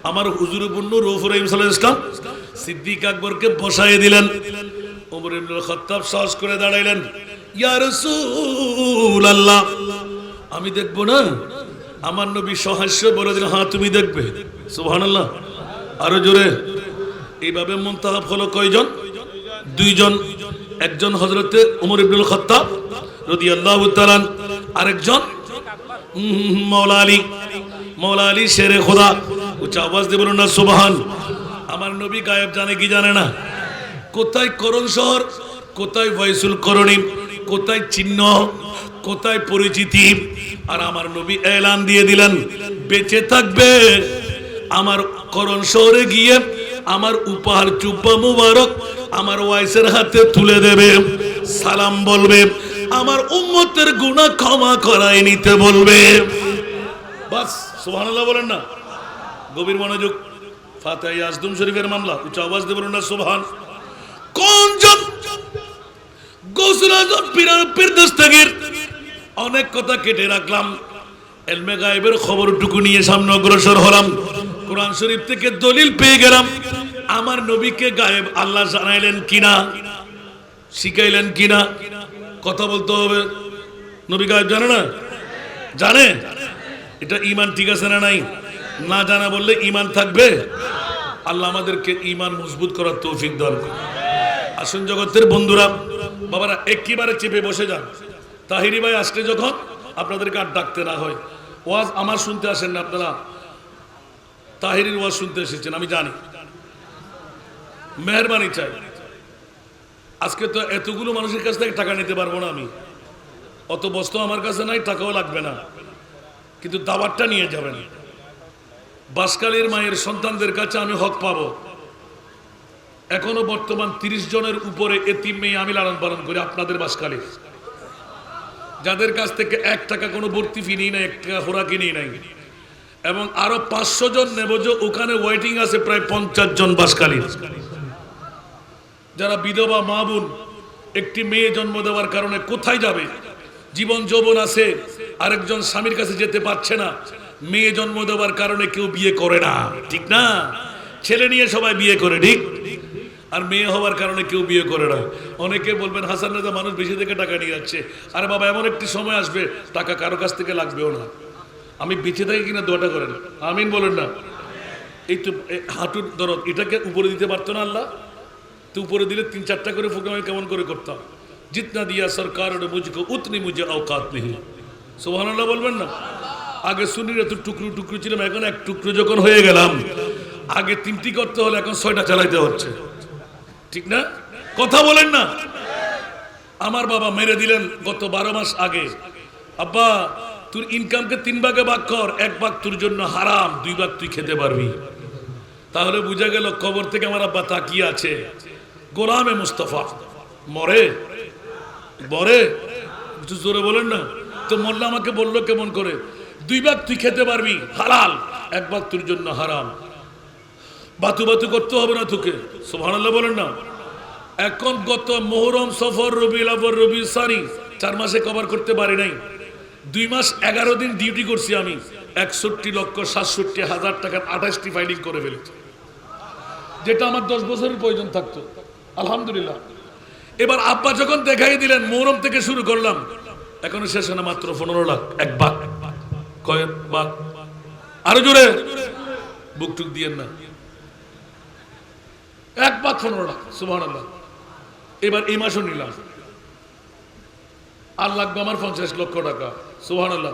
আমার হুজুর বন্ধু রউফুর রহিম সাল্লাল্লাহু আলাইহি ওয়াসাল্লাম সিদ্দিক আকবরকে বসায় দিলেন। ওমর ইবনে খাত্তাব সাহস করে দাঁড়াইলেন, ইয়া রাসূলুল্লাহ, আমি দেখব না? আমার নবী সহাস্য বলে দিলেন, হ্যাঁ তুমি দেখবে। সুবহানাল্লাহ। আরো জোরে। এইভাবে মুনতাহাব হলো কয়জন? দুইজন। একজন হযরতে ওমর ইবনে খাত্তাব রাদিয়াল্লাহু তাআলা, আরেকজন মাওলা আলী। মাওলা আলী শেরে খোদা। উচ্চ আওয়াজ দিয়ে বলুন না সুবহান। আমার নবী গায়েব জানে কি জানে না? কোথায় করণ শহর, কোথায় ভয়সুল করণী, কোথায় চিহ্ন, কোথায় পরিচিতি। আর আমার নবী এলান দিয়ে দিলেন, বেঁচে থাকবে আমার করণ শহরে গিয়ে আমার উপহার জুব্বা মুবারক আমার ওয়াইসের হাতে তুলে দেবে, সালাম বলবে, আমার উম্মতের গুনাহ ক্ষমা করায় নিতে বলবে। বাস। সুবহানাল্লাহ বলেন না। গভীর মনোযোগ। ফাতিহা আজদুম শরীফের মামলা। উচ্চ আওয়াজ দিয়ে বলুন না সুবহান। কোন জন গৌসুল আজম পীর দস্তগীর? অনেক কথা কেটে রাখলাম, ইলমে গায়েবের খবরটুকু নিয়ে সামনে অগ্রসর হলাম। কোরআন শরীফ থেকে দলিল পেয়ে গেলাম। আমার নবীকে গায়েব আল্লাহ জানাইলেন কিনা, শিখাইলেন কিনা? কথা বলতে হবে। নবী গায়েব জানে না? জানে। এটা ঈমান ঠিক আছে না নাই? না জানা বললে ঈমান থাকবে? আল্লাহ আমাদেরকে ঈমান মজবুত করার তৌফিক দান করুন। আসুন জগতের বন্ধুরা, বাবারা একেবারে চেপে বসে যান। তাহিরি ভাই আসলে যখন আপনাদেরকে আর ডাকতে না হয়, ওয়াজ আমার শুনতে আসেন না, আপনারা তাহিরির ওয়াজ শুনতে এসেছেন, আমি জানি। মেহরবানি চাই। আজকে তো এতগুলো মানুষের কাছ থেকে টাকা নিতে পারবো না আমি, অত বস্তু আমার কাছে নাই, টাকাও লাগবে না, কিন্তু দাওয়াতটা নিয়ে যাবেন। বাসকালীর মায়ের সন্তানদের কাছে আমি হক পাবো। এখনো বর্তমান 30 জনের উপরে এতিম মেয়ে আমি লালন পালন করি আপনাদের বাসকালী, যাদের কাছ থেকে 1 টাকা কোনো ভর্তি ফি নেই না, 1 টাকা খোরাকি নেই নাই। এবং আরো 500 জন নেব, যে ওখানে ওয়েটিং আছে প্রায় 50 জন বাসকালী, যারা বিধবা মা বোন, একটি মেয়ে জন্ম দেওয়ার কারণে কোথায় যাবে? জীবন যৌবন আছে, আরেকজন স্বামীর কাছে যেতে পারছে না। মেয়ে জন্ম দেওয়ার কারণে কেউ বিয়ে করে না, ঠিক না? ছেলে নিয়ে সবাই বিয়ে করে, ঠিক? আর মেয়ে হওয়ার কারণে কেউ বিয়ে করে না। অনেকে বলবেন হাসান রাজা মানুষ বেশি থেকে টাকা নিয়ে যাচ্ছে। আরে বাবা, এমন একটি সময় আসবে টাকা কারো কাছ থেকে লাগবেও না। আমি বেঁচে থাকি কিনা দোয়াটা করেন, আমিন বলেন না। এই তো হাঁটুর দরদ, এটাকে উপরে দিতে পারতো না আল্লাহ? তো উপরে দিলে 3-4টা করে ফুকে আমি কেমন করে করতাম। জিতনা দিয়া সরকার মুঝকো উতনি মুঝে औकात नहीं। সুবহানাল্লাহ বলবেন না। আগে সুন্নির এত টুকরো টুকরো ছিলাম, এখন এক টুকরো যখন হয়ে গেলাম। আগে 3টি করতে হলে এখন 6টা চালাইতে হচ্ছে, ঠিক না? কথা বলেন না। আমার বাবা মেরে দিলেন গত 12 মাস আগে। আব্বা, তোর ইনকামকে 3 ভাগে ভাগ কর, 1 ভাগ তোর জন্য হারাম, 2 ভাগ তুই খেতে পারবি। তাহলে বুঝা গেল কবর থেকে আমার আব্বা তাকিয়ে আছে। গোলামে মুস্তাফা মরে মরে, একটু জোরে বলেন না। তো মোল্লা আমাকে বললো কেমন করে, 2 ভাগ তুই খেতে পারবি হালাল, 1 ভাগ তোর জন্য হারাম। বাতু বাতু করতে হবে না তোকে, সুবহানাল্লাহ বলেন না। এখন গত মুহররম, সফর, রবিউল আউয়াল, রবিউল সানি 4 মাসে কভার করতে পারি নাই। 2 মাস 11 দিন ডিউটি করছি আমি। 61,67,000 টাকার 28টি ফাইলিং করে ফেলেছি, যেটা আমার 10 বছরের প্রয়োজন থাকতো। আলহামদুলিল্লাহ। এবার আব্বা যখন দেখাই দিলেন, মুহররম থেকে শুরু করলাম, এখনো শেষ হয় না, মাত্র 15 লাখ। 1 ভাগ কয় ভাগ? আরো জোরে বুক টুক দিয়েন না। 1 ভাগ 15 লাখ, সুবহানাল্লাহ। এবার এই মাসও নিলাম, আর লাগবে আমার 50 লক্ষ টাকা, সুবহানাল্লাহ।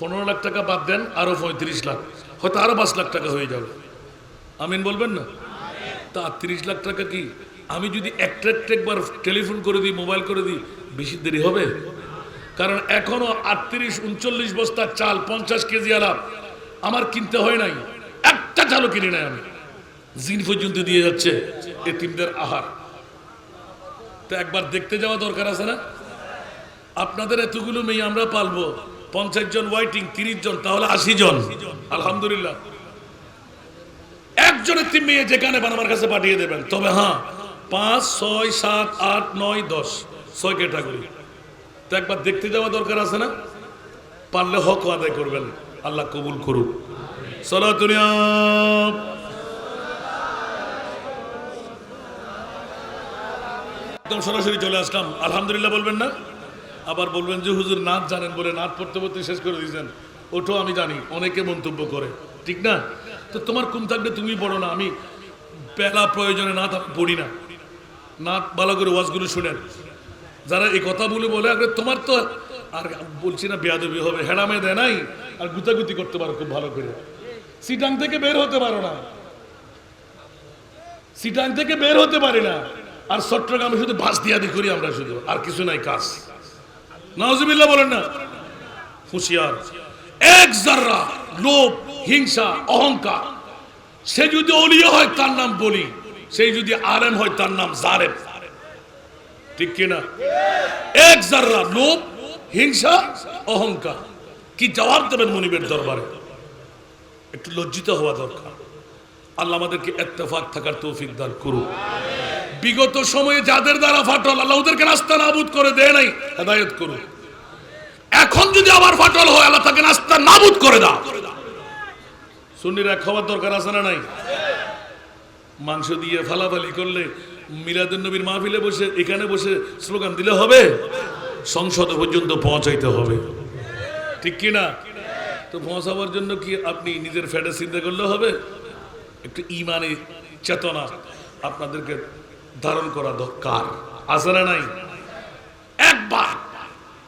15 লাখ টাকা বাদ দেন, আরো 35 লাখ, হয়তো আরো 5 লাখ টাকা হয়ে যাবে। আমিন বলবেন না। তা 30 লাখ টাকা কি আমি যদি একবার টেলিফোন করে দিই, মোবাইল করে দিই, বেশি দেরি হবে? কারণ এখনো 38-39 বস্তা চাল, 50 কেজি আলাপ আমার কিনতে হয় নাই, একটা চালও কিনি নাই আমি। জিন পর্যন্ত দিয়ে যাচ্ছে এতিমদের আহার। তো একবার দেখতে যাওয়া দরকার আছে না? আপনাদের এতগুলো মেয়ে আমরা পালবো, 50 জন ওয়াইটিং, 30 জন, তাহলে 80 জন। আলহামদুলিল্লাহ। একজনের 3 মেয়ে যেখানে আমার কাছে পাঠিয়ে দেবেন। তবে হ্যাঁ, 5, 6, 7, 8, 9, 10, 6 ক্যাটাগরি। তো একবার দেখতে যাওয়া দরকার আছে না? পারলে হক আদায় করবেন, আল্লাহ কবুল করুক। সালাতুনিয়া একদম সরাসরি চলে আসলাম, আলহামদুলিল্লাহ বলবেন না। আবার বলবেন যে হুজুর নাচ জানেন বলে নাচ পড়তে পড়তে শেষ করে দিয়েছেন। ওটাও আমি জানি, অনেকে মন্তব্য করে, ঠিক না? তো তোমার কম থাকলে তুমি পড়ো না। আমি পেলা প্রয়োজনে নাচ পড়ি না। নাচ ভালো করে ওয়াজগুলো শুনেন। যারা এই কথা বলে তোমার তো আর বলছি না বেয়াদবি হবে, হেডামে দেয় নাই, আর গুতাগুতি করতে পারো খুব ভালো করে। সিটাং থেকে বের হতে পারো না, সিটাং থেকে বের হতে পারি না। আর চট্টগ্রামে শুধু বাস দিয়া দি করি আমরা, শুধু আর কিছু নাই কাজ। নাউজুবিল্লাহ বলেন না। হুঁশিয়ার, 1 জাররা লোভ, হিংসা, অহংকার, সে যদি ওলিয়া হয় তার নাম বলি, সেই যদি আলেম হয় তার নাম জালেম, ঠিক কিনা? 1 জাররা লোভ, হিংসা, অহংকার, কি জবাব দেবেন মনিবের দরবারে? একটু লজ্জিত হওয়া দরকার। আল্লাহ আমাদেরকে ইত্তেফাক থাকার তৌফিক দান করুন। বিগত সময়ে যাদের দ্বারা ফাটল, আল্লাহ ওদেরকে নাস্তা নাবুদ করে দেয় নাই, হেদায়েত করুন। এখন যদি আবার ফাটল হয়, আল্লাহ তাকে নাস্তা নাবুদ করে দাও। সুন্নিরা খাওয়ার দরকার আছে না নাই? মাংস দিয়ে ফালাফালি করলে মিলাদুন নবীর মাহফিলে বসে, এখানে বসে স্লোগান দিলে হবে? সংসদ পর্যন্ত পৌঁছাইতে হবে, ঠিক কিনা? তো পৌঁছাবার জন্য কি আপনি নিজের ফ্যাটে চিন্তা করলে হবে? একটু ইমানি চেতনা আপনাদেরকে ধারণ করা দরকার, আছে না নাই? একবার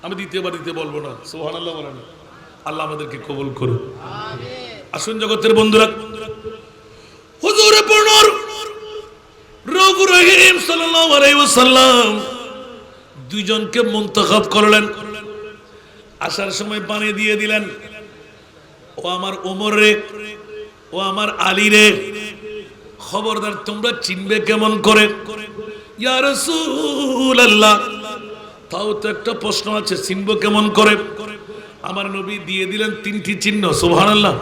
আমি দ্বিতীয়বার দিতে বলবো না, সুবহানাল্লাহ বলেন। আল্লাহ আমাদেরকে কবুল করুন। আসুন জগতের বন্ধুরা, হুজুরে পূর্ণর রউফুর রহিম সাল্লাল্লাহু আলাইহি ওয়াসাল্লাম 2 জনকে মুনতাখাব করলেন। আসার সময় পানি দিয়ে দিলেন, ও আমার ওমর রে, ও আমার আলী রে, খবরদার তোমরা চিনবে কেমন করে? ইয়া রাসূলুল্লাহ, তাও তো একটা প্রশ্ন আছে, চিনব কেমন করে? আমার নবী দিয়ে দিলেন 3টি চিহ্ন, সুবহানাল্লাহ।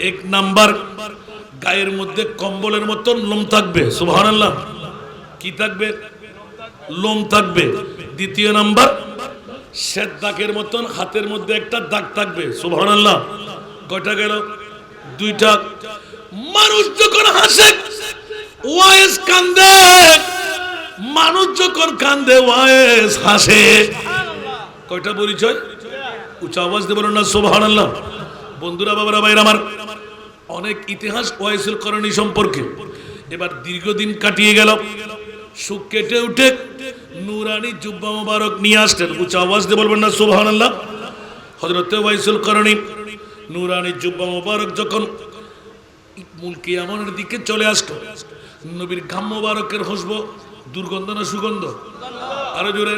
1 নাম্বার, গায়ের মধ্যে কম্বলের মতন লোম থাকবে, সুবহানাল্লাহ। কি থাকবে? লোম থাকবে। 2য় নাম্বার, শ্বেত দাগের মতন হাতের মধ্যে একটা দাগ থাকবে, সুবহানাল্লাহ। কয়টা গেল? 2টা। মানুষ যখন হাসে ওয়াইস কান্দে, মানুষ যখন কান্দে ওয়াইস হাসে। কয়টা পরিচয়? উচ্চ আওয়াজ দিয়ে বলুন না সুবহানাল্লাহ। বন্ধুরা, বাবারা, ভাইরা আমার, অনেক ইতিহাস ওয়াইসুল করণী সম্পর্কে। এবার দীর্ঘদিন কাটিয়ে গেল, সুখ কেটে উঠে নুরানি জুব্বা মোবারক নিয়ে আসলেন। উচ্চ আওয়াজ দিয়ে বলবেন না সুবহানাল্লাহ। হযরত ওয়াইসুল করণী নুরানি জুব্বা মোবারক যখন মুলকি আমনের দিকে চলে আসলো, নবীর ঘাম মোবারকের খুশবু দুর্গন্ধ না সুগন্ধ? আরো জোরে।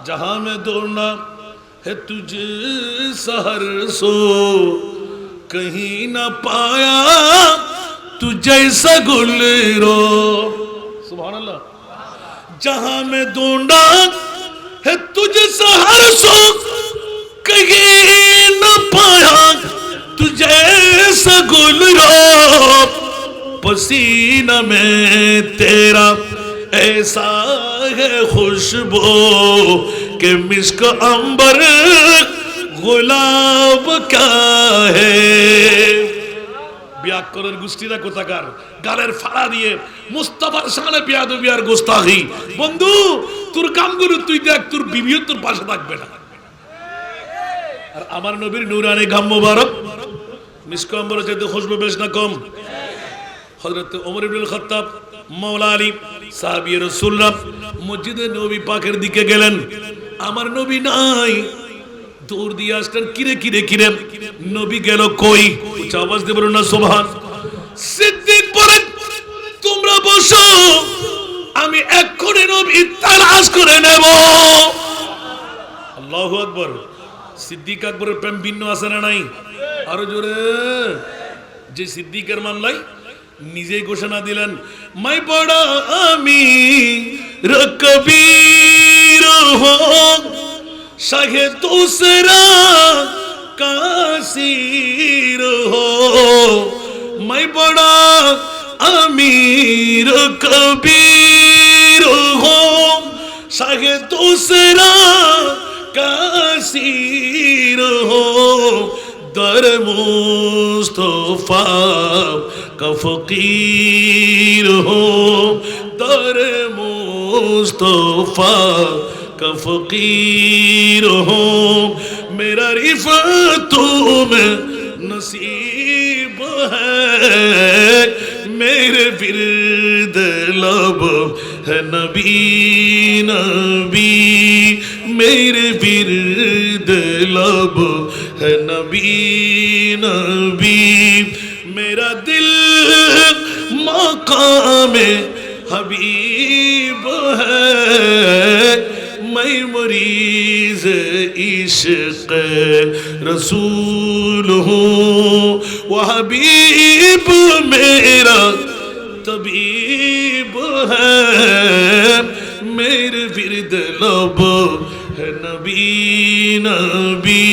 जहां में दौड़ना है तुझे सहर सो, कहीं ना पाया तू जैसा गुल रो। सुभान अल्लाह। जहां में दौड़ना है तुझे सहर सो, कहीं ना पाया तू जैसा गुल रो, पसीना में तेरा ऐसा है खुशबू के मिस्क अंबर गुलाब का है। ব্যাকরণের গোষ্ঠীরা কোথাকার গালের ফাড়া দিয়ে মুস্তাফার সামনে বেয়াদবি আর গোস্তাখি। বন্ধু, তোর কামগুলো তুই দেখ, তোর বিবিও তোর পাশে থাকবে না। আর আমার নবীর নূরানি ঘাম মোবারক মিস্ক আম্বরের চাইতে খুশবু বেশ না কম। হযরত ওমর ইবনুল খাত্তাব মাওলা আলী সাহাবী রাসূলুল্লাহ মসজিদে নবী পাকের দিকে গেলেন। আমার নবী নাই, দৌড় দিয়ে আসলেন, কিরে কিরে কিরে নবী গেল কই? উচ্চ আওয়াজ দিয়ে বলুন না সুবহান। সিদ্দিক বলেন, তোমরা বসো, আমি এক্ষুনি নবী তালাশ করে নেব। আল্লাহু আকবার। সিদ্দিক আকবরের প্রেম ভিন্ন আছে না নাই? আরো জোরে। যে সিদ্দিকের মামলায় নিজেই ঘোষণা দিলেন, मैं बड़ा अमीर कबीर हूँ, शाहे दूसरा कासीर हो। मैं बड़ा अमीर कबीर हूँ, शाहे दूसरा कासीर हो। दर मुस्तफा का फकीर हो, दर मुस्तफा का फकीर हो। मेरा रिफ़अतु में नसीब है, मेरे विर्द लब है नबी नबी, मेरे विर्द लब है नबी नबी। मेरा दिल मकामे हबीब है, मैं मरीज़ इश्क़ रसूल हूँ। वह हबीब मेरा तबीब है, मेरे विर्द लब है नबी नबी।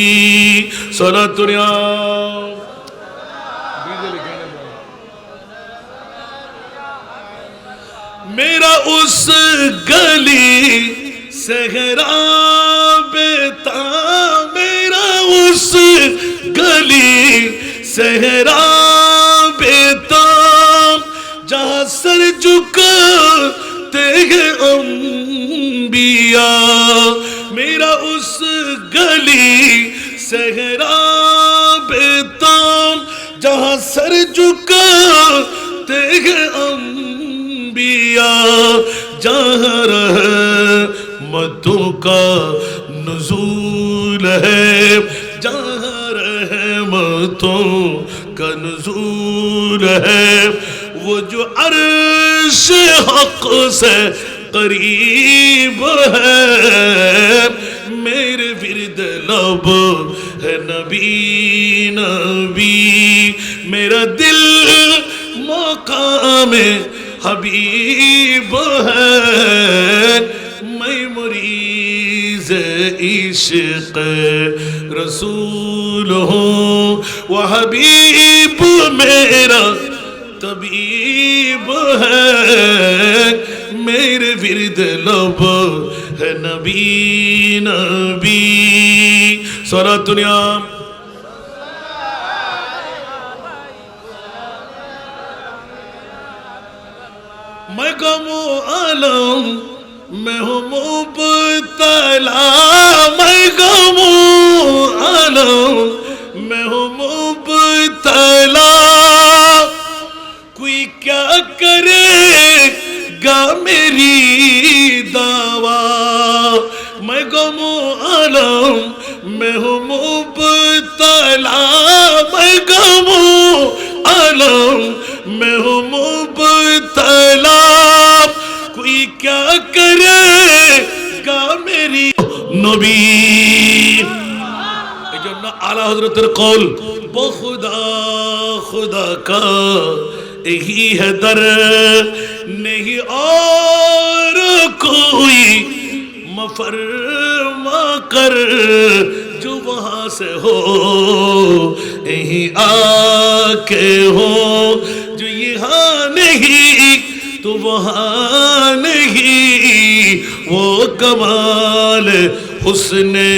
सलातुनिया मेरा उस गली सहरा बेता, मेरा उस गली सहरा बेता, जहाँ सर झुकाते हैं अंबिया। मेरा उस गली सहरा बेता, जहाँ सर झुकाते हैं अंबिया, जहाँ रहमतों का नुज़ूल है, जहाँ रहमतों का नुज़ूल है। वो जो अर्श हक़ से करीब है, मेरे विर्द लब है नबी नबी। मेरा दिल मकामे हबीब है, मैं मरीज़ इश्क़ रसूल हूँ। वह हबीब मेरा तबीब है, मेरे विर्द लब है नबी नबी। सारा दुनिया आलम मैं हूँ मुब्तला मैं गमो आलम मैं हूँ मुब्तला कोई क्या करेगा मेरी दावा मैं गमो आलम मैं हूँ मुब्तला मैं गमो आलम मैं हूँ मुब्तला कोई क्या करेगा मेरी नबी एजন্য आला हजरतेर कौल बहुदा खुदा का यही है दर नहीं और कोई मफरमा कर जो वहां से हो यही आके हो जो यहाँ नहीं तो वहाँ नहीं वो कमाल हुस्ने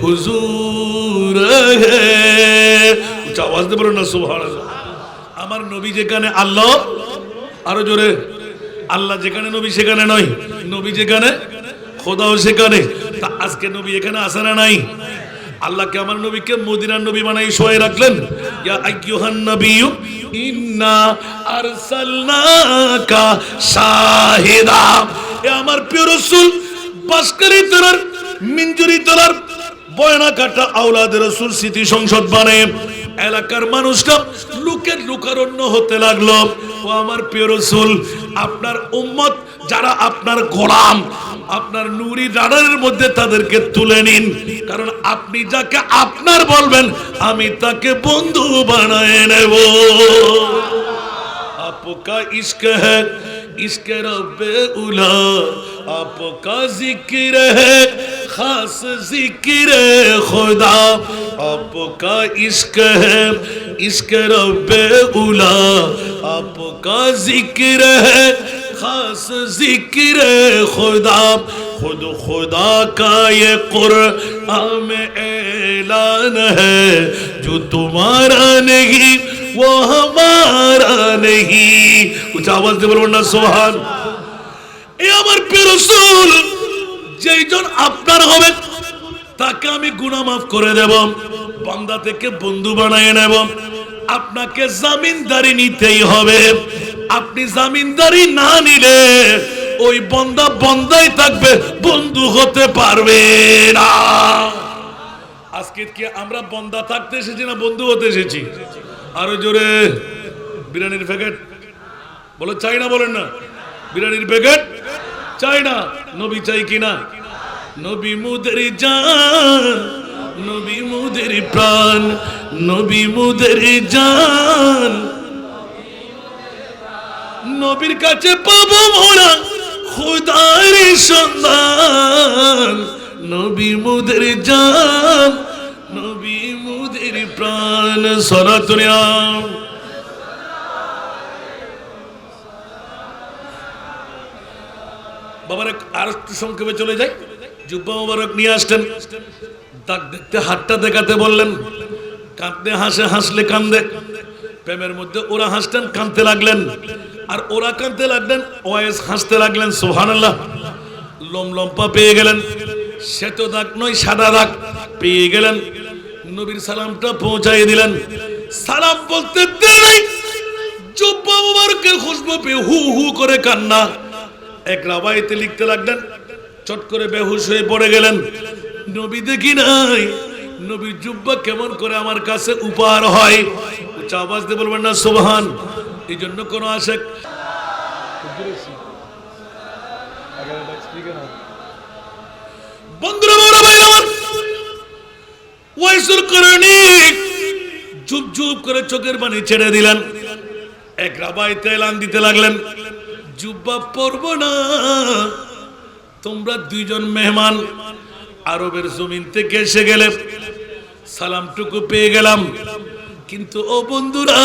हुजूर है उच्च आवाज दे बोलो ना सुभान अल्लाह আমার নবী যেখানে আল্লাহ আরো জোরে আল্লাহ যেখানে নবী সেখানে নয় নবী যেখানে খোদাও সেখানে তা আজকে নবী এখানে আসে না নাই আল্লাহকে আমার নবীকে মদিনার নবী বানাই শোয়ে রাখলেন ইয়া আইয়ুহান নাবিয়্যু ইন্না আরসালনাকা শাহিদা এ আমার প্রিয় রাসূল বাসকারী তরার মিঞ্জুরি তরার বয়না কাটা আওলাদ রাসূল স্মৃতি সংসদ বানায় এলাকার মানুষরা লোকের লোকারণ্য হতে লাগলো ও আমার প্রিয় রাসূল আপনার উম্মত যারা আপনার গোলাম আপনার নূরি রাডারের মধ্যে তাদেরকে তুলে নিন কারণ আপনি যাকে আপনার বলবেন আমি তাকে বন্ধু বানায় নেব आपका इश्क है इश्क रब्बे उला आपका जिक्र है खास जिक्र खुदा आपका इश्क है इश्क रब्बे उला आपका जिक्र है खास जिक्र खुदा खुद खुदा का ये कुरान में ऐलान है जो तुम्हारा नहीं वो हमारा नहीं उच्च आवाज দিয়ে বলুন না সুবহান এই আমার প্রিয় রাসূল যেইজন আপনার হবে তাকে আমি গুনাহ maaf করে দেব বান্দা থেকে বন্ধু বানায় নেব আপনাকে জামিনদারি নিতেই হবে আপনি জামিনদারি না নিলে ওই বান্দা বান্দাই থাকবে বন্ধু হতে পারবে না আজকে কি আমরা বান্দা থাকতে এসেছি না বন্ধু হতে এসেছি আরো জোরে বিরিয়ানির প্যাকেট বলো চাই না বলেন না বিরিয়ানির প্যাকেট চাই না নবী চাই কিনা নবী মুদের জান নবী মুদের প্রাণ নবী মুদের জান নবীর কাছে পাবো মোরা খোদার সন্ধান নবী মুদের জান নবী মুদের প্রাণ সরাতুনিয়াম বাবার আর একটু সংক্ষেপে চলে যাই জুব্বা মোবারক নিয়ে আসতেন দাগ দেখতে হাতটা দেখাতে বললেন কাঁদতে হাসে হাসলে কান্দে প্রেমের মধ্যে ওরা হাসতেন কাঁদতে লাগলেন আর ওরা কাঁদতে লাগলেন ওয়াইস হাসতে লাগলেন সুবহানাল্লাহ লোম লম্পা পেয়ে গেলেন শ্বেত দাগ নয় সাদা দাগ পেয়ে গেলেন নবীর সালামটা পৌঁছাই দিলেন সালাম বলতে দেরি জুব্বা মোবারকের খুশবু পেয়ে হু হু করে কান্না এক রাবাইতে লিখতে লাগলেন চট করে বেহুশ হয়ে পড়ে গেলেন নবী দেখি নাই নবীর জুব্বা কেমন করে আমার কাছে উপহার হয় উচ্চ আওয়াজ দিয়ে বলবেন না সুবহান এই জন্য কোন আশেক বন্ধুরা বড় ভাই আমার ওয়াইসুল করণী চুপ চুপ করে চোখের পানি ছেড়ে দিলেন এক রাবাইতে এলান দিতে লাগলেন জুব্বা পরব না তোমরা দুইজন মেহমান আরবের জমিন থেকে এসে গেলে সালামটুকু পেয়ে গেলাম কিন্তু ও বন্ধুরা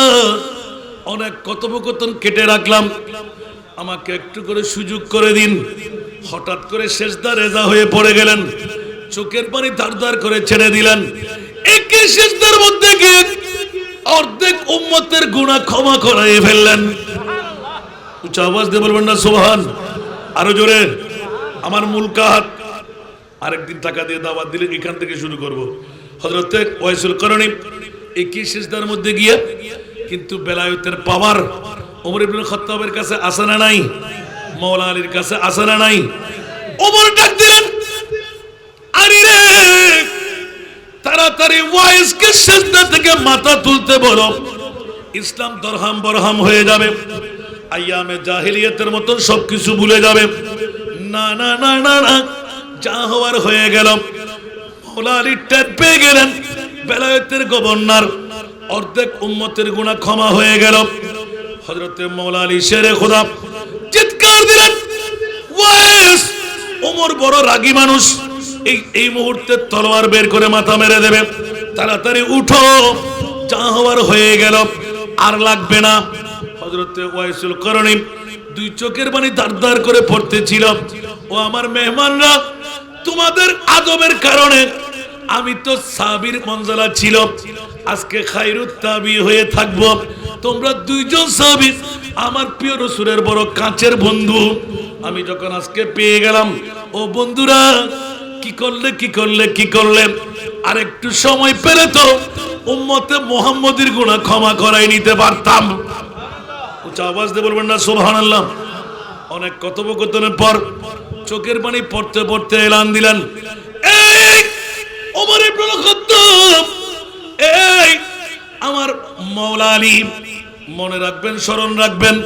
অনেক কথোপকথন কেটে রাখলাম আমাকে একটু করে সুযোগ করে দিন হঠাৎ করে সেজদা রেজা হয়ে পড়ে গেলেন চোখের পানি ধারধার করে ছেড়ে দিলেন একই সেজদার মধ্যে গিয়ে অর্ধেক উম্মতের গুনাহ ক্ষমা করাই ফেললেন উচ্চ আওয়াজ দিয়ে বলবেন না সুবহান আরো জোরে। আমার মূল কাজ আরেকদিন টাকা দিয়ে দাওয়াত দিলে এখান থেকে শুরু করব। হযরত ওয়াইসুল করণী একই সিজদার মধ্যে গিয়ে কিন্তু বেলায়েতের পাওয়ার ওমর ইবনে খাত্তাবের কাছে আছে না নাই? মাওলা আলীর কাছে আছে না নাই? ওমর ডাক দিলেন, আরে রে তাড়াতাড়ি ওয়াইসকে সিজদা থেকে মাথা তুলতে বলো, ইসলাম দরহাম বরহাম হয়ে যাবে, আইয়ামে জাহিলিয়াতের মতো সবকিছু ভুলে যাবে। না না না না না, যা হওয়ার হয়ে গেল। মাওলা আলী টের পেয়ে গেলেন বেলায়েতের গভর্নর, অর্ধেক উম্মতের গুনাহ ক্ষমা হয়ে গেল। হযরতে মাওলা আলী শেরে খোদা চিৎকার দিলেন, ওয়াইস ওমর বড় রাগী মানুষ, এই মুহূর্তে তলোয়ার বের করে মাথা মেরে দেবে, তাড়াতাড়ি উঠো, যা হওয়ার হয়ে গেল, আর লাগবে না। হযরতে ওয়াইসুল করণী দুই চোখের পানি দারদার করে পড়তেছিল। ও আমার মেহমানরা, তোমাদের আদবের কারণে আমি তো সাহাবীর মঞ্জলা ছিল, আজকে খায়রুত তাবি হয়ে থাকবো। তোমরা দুইজন সাহাবী আমার প্রিয় রাসূলের বড় কাছের বন্ধু, আমি যখন আজকে পেয়ে গেলাম, ও বন্ধুরা কি করলে কি করলে কি করলে, আর একটু সময় পেলে তো উম্মতে মুহাম্মদীর গুনাহ ক্ষমা করাই নিতে পারতাম। উচ্চ আওয়াজ দিয়ে বলবেন না সুবহানাল্লাহ। অনেক কথোপকথনের পর চোখের পানি পড়তে পড়তে এলান দিলেন, এই ওমর ইবনে খাত্তাব, এই আমার মাওলা আলী, মনে রাখবেন, স্মরণ রাখবেন,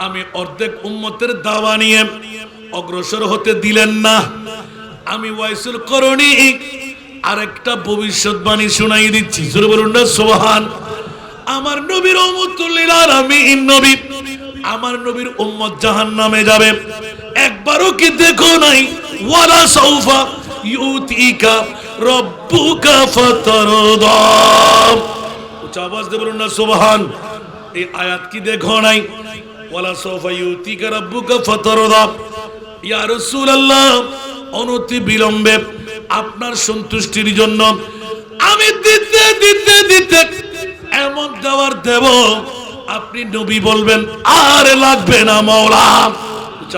আমি অর্ধেক উম্মতের দাওয়া নিয়ে অগ্রসর হতে দিলেন না। আমি ওয়াইসুল করণী আরেকটা ভবিষ্যৎবাণী শোনাই দিচ্ছি, জোরে বলুন না সুবহান। আমার নবীর উম্মতুল লিল আলামিন নবী, আমার নবীর উম্মত জাহান্নামে যাবে, একবারও কি দেখো নাই? ওয়ালা সাউফা ইউতিকা রাব্বুকা ফাতারদা। উচ্চ আওয়াজ দিয়ে বলুন না সুবহান। এই আয়াত কি দেখো নাই? ওয়ালা সাউফা ইউতিকা রাব্বুকা ফাতারদা। ইয়া রাসূলুল্লাহ, অনতি বিলম্বে আপনার সন্তুষ্টির জন্য আমি দিতে দিতে দিতে এমন দেওয়ার দেব, আপনি নবী বলবেন আর লাগবে না মাওলা।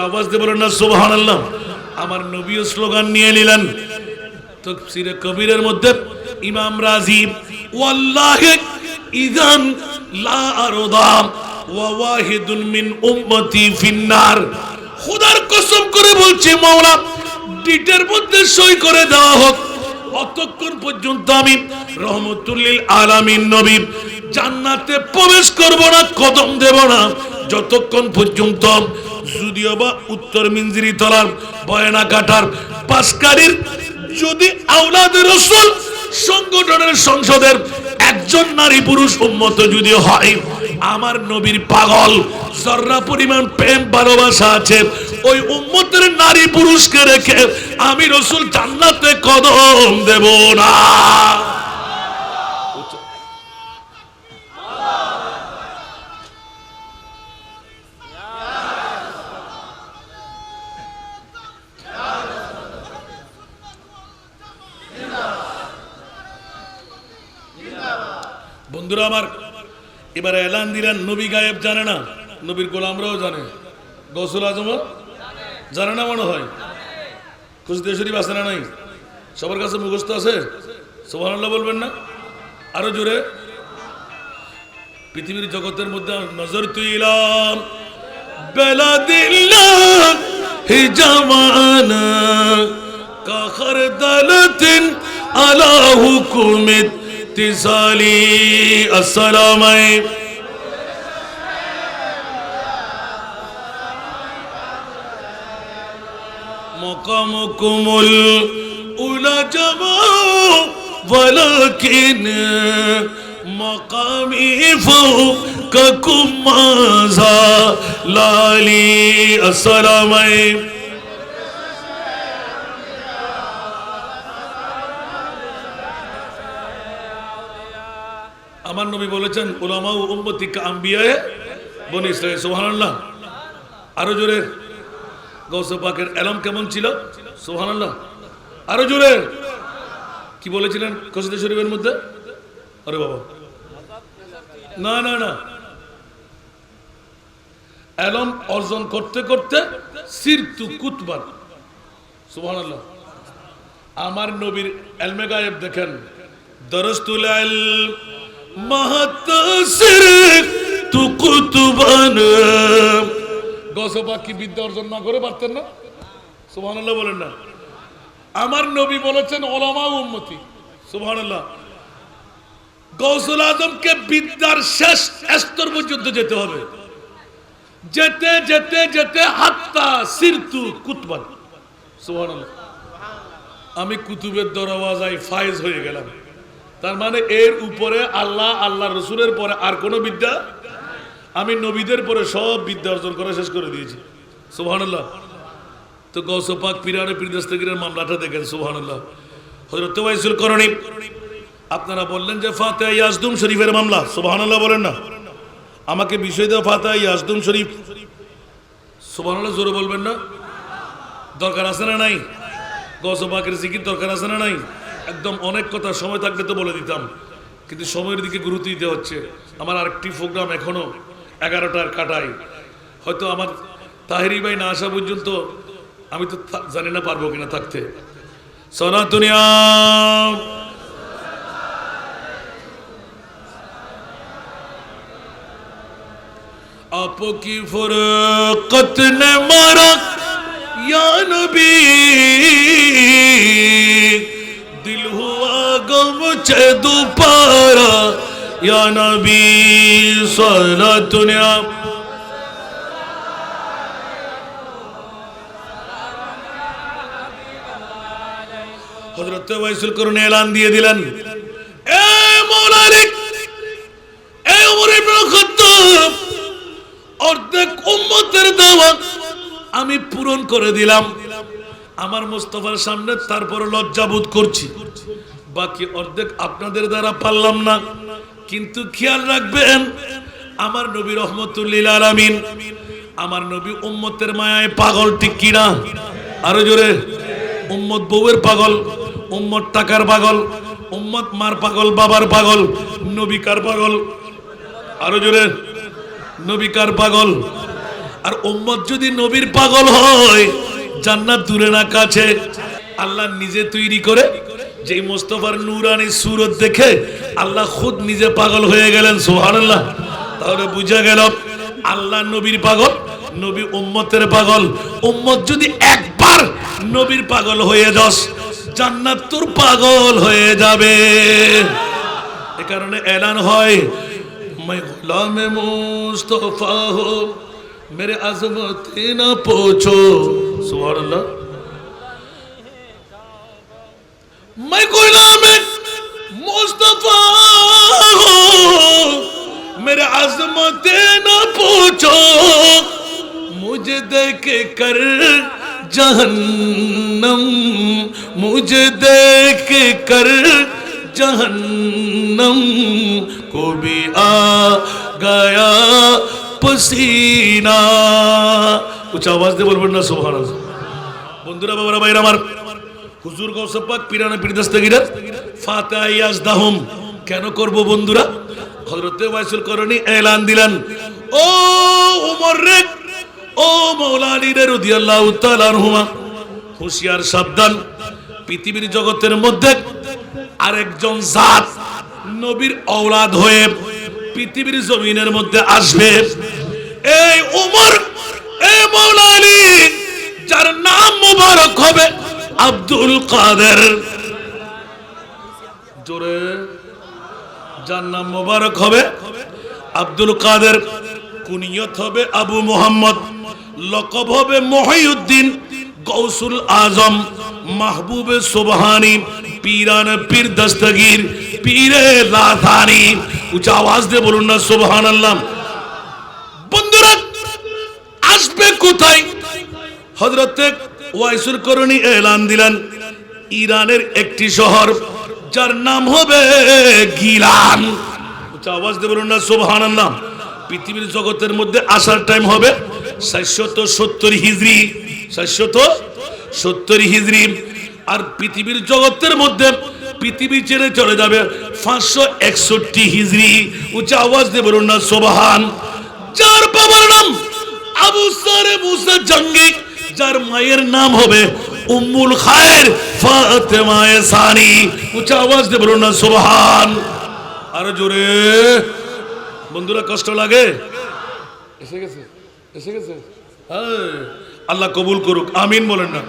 আওয়াজ দিয়ে বলেন না সুবহানাল্লাহ। আমার নবীও স্লোগান নিয়ে নিলেন। তাফসীরে কবিরের মধ্যে ইমাম রাজি, ওয়াল্লাহি ইযান লা আরদা ওয়া ওয়াহিদুন মিন উম্মতি ফিন্নার। খোদার কসম করে বলছি মাওলা, ডিটের মধ্যে সই করে দেওয়া হোক, অতক্ষণ পর্যন্ত আমি রহমতুল লিল আলামিন নবী জান্নাতে প্রবেশ করব না, কদম দেব না, যতক্ষণ পর্যন্ত যদিও বা উত্তর মিনজিরি তলার বয়না কাটার পাঁচকারীর যদি আওলাদে রাসূল সংগঠনের সংসদের একজন নারী পুরুষ উম্মত যদি হয়, আমার নবীর পাগল জর্রা পরিমাণ প্রেম ভালোবাসা আছে, ওই উম্মতের নারী পুরুষকে রেখে আমি রাসূল জান্নাতে কদম দেব না। বন্ধুরা আমার, এবারে এলান দিলেন, নবী গায়েব জানে না, নবীর গোলামরাও জানে। গৌসুল আজম জানে না মনে হয়? কুচদিয়া শরীফ আছে না নাই? সবার কাছে মুখস্থ আছে? সুবহানাল্লাহ বলবেন না আরো জোরে? পৃথিবীর জগতের মধ্যে নজর তুইলাম বেলাদিল্লাহ হি জামানা কাখর দালাতিন আলা হুকুমিত তিসালি। আসসালামু আলাইকুম। মকামকুমুল উলা জামা ওয়ালাকিন মকামি ফাওকাকুম মাজা লালি। আসসালামু আলাইকুম। আমার নবী বলেছেন, উলামা ও উম্মতি কা আম্বিয়ায়ে বনি ইসরাঈল। সুবহানাল্লাহ আরো জোরে। গৌসে পাকের এলম কেমন ছিল? সুবহানাল্লাহ আরো জোরে। কি বলেছিলেন কসিদা শরীফের মধ্যে? আরে বাবা, না না না, এলম অর্জন করতে করতে সিরতু কুতবান। সুবহানাল্লাহ। আমার নবীর ইলমে গায়েব দেখেন, দরস্তুল ইলম মাহাতাসির তু কুতুবান। গসবা কি বিদ্যা অর্জন না করে পারতেন না? সুবহানাল্লাহ বলেন না। আমার নবী বলেছেন উলামা উম্মতি। সুবহানাল্লাহ। গৌসুল আজমকে বিদ্যার শেষ স্তর পর্যন্ত যেতে হবে, যেতে যেতে যেতে হাত্তা সিরতু কুতবান। সুবহানাল্লাহ। আমি কুতুবের দরওয়াজায় ফায়েজ হয়ে গেলাম। তার মানে এর উপরে আল্লাহ, আল্লাহ রসুলের পরে আর কোনো বিদ্যা, আমি নবীদের পরে সব বিদ্যা অর্জন করা শেষ করে দিয়েছি। সুবহানাল্লাহ। তো গৌস পাক পীরানে পীর দস্তগীরের মামলাটা দেখেন। সুবহানাল্লাহ। হযরত ওয়াইসুল করণী, আপনারা বললেন যে ফাতিহা ইয়াজদুম শরীফের মামলা। সুবহানাল্লাহ বলেন না। আমাকে বিষয় দেওয়া ফাতিহা ইয়াজদুম শরীফ। সুবহানাল্লাহ জোরে বলবেন না? দরকার আছে না নাই? গৌস পাকের জিকির দরকার আছে না নাই? একদম অনেক কথা সময় থাকলে তো বলে দিতাম, কিন্তু সময়ের দিকে গুরুত্ব দিতে হচ্ছে। আমার আরেকটি প্রোগ্রাম এখনো 11টার কাটাই। হয়তো আমার তাহেরি ভাই না আসা পর্যন্ত আমি তো জানি না পারবো কিনা থাকতে। সনাতনিয়া आपकी फुरकत ने मारा या नबी, दिल हुआ गम चे दोबारा या नबी सलातुनिया। हजरत वाइसुल करने ऐलान दिए दिलन, ए मौला अली, ए उमर इब्न खत्ताब, অর্ধেক উম্মতের দাওয়া আমি পূরণ করে দিলাম আমার মুস্তাফার সামনে, তারপর লজ্জা বোধ করছি। বাকি অর্ধেক আপনাদের দ্বারা পারলাম না। কিন্তু খেয়াল রাখবেন, আমার নবী রহমতুল লিল আলামিন, আমার নবী উম্মতের মায়ায় পাগল, ঠিক কিনা? আরো জোরে। উম্মত বউয়ের পাগল, উম্মত টাকার পাগল, উম্মত মার পাগল, বাবার পাগল। নবী কার পাগল? আরো জোরে। নবী কার পাগল? আর উম্মত যদি নবীর পাগল হয়, জান্নাত দূরে না কাছে। আল্লাহ নিজে তৈরি করে, যেই মুস্তাফার নূরানি সুরত দেখে আল্লাহ খুদ নিজে পাগল হয়ে গেলেন। সুবহানাল্লাহ। তাহলে বুঝা গেল আল্লাহ নবীর পাগল, নবী উম্মতের পাগল। উম্মত যদি একবার নবীর পাগল হয়ে যাস, জান্নাত তোর পাগল হয়ে যাবে। এ কারণে এলান হয়, मैं गुलाम मुस्तफा हो मेरे अजमत न पूछो। सुभान अल्लाह। मैं गुलाम मुस्तफा हो मेरे अजमत न पूछो, मुझे देख कर जहन्नम, मुझे देख कर जहन्नम को भी आ गया पसीना। कुछ आवाज दे बोलবেন না? সুবহানাল্লাহ। বন্ধুরা, বাবারা, ভাইরা আমার, হুজুর গৌস পাক পীরানা পীর দস্তগীরের ফাতিহা ইয়াজদাহুম কেন করব বন্ধুরা? হযরত ওয়াইসুল করণী এলান দিলেন, ও ওমর রে, ও মাওলা আলী রাদিয়াল্লাহু তাআলা আনহুমা, হুঁশিয়ার, সাবধান। পৃথিবীর জগতের মধ্যে আরেকজন জাত নবীর ঔলাদ হয়ে পৃথিবীর জমিনের মধ্যে আসবে। এই ওমর, এই মাওলা আলী, যার নাম মুবারক হবে আব্দুল কাদের। জোরে। যার নাম মুবারক হবে আব্দুল কাদের, কুনিয়ত হবে আবু মুহাম্মদ, লকব হবে মহিউদ্দিন, গৌসুল আজম, মাহবুবে সুবহানি, পীরান পীর দস্তগীর, পীরে লাথানি। উচ্চ আওয়াজ দিয়ে বলুন না সুবহানাল্লাহ। বন্ধুরা, আসবে কোথায়? হযরত ওয়াইসুল করণী এলান দিলেন, ইরানের একটি শহর, যার নাম হবে গিলান। উচ্চ আওয়াজ দিয়ে বলুন না সুবহানাল্লাহ। পৃথিবীর জগতের মধ্যে আসার টাইম হবে 770 হিজরি, 770 হিজরি। আর পৃথিবীর জগতের মধ্যে পৃথিবী ছেড়ে চলে যাবে 561 হিজরি। উচ্চ আওয়াজ দিয়ে বলুন না সুবহান। যার বাবার নাম আবু সারে মুসা জঙ্গি, যার মায়ের নাম হবে উম্মুল খায়ের ফাতেমা সানি। উচ্চ আওয়াজ দিয়ে বলুন না সুবহান। আরো জোরে। বন্ধুরা কষ্ট লাগে? এসে গেছে, এসে গেছে। আল্লাহ কবুল করুক, আমিন বলেন না।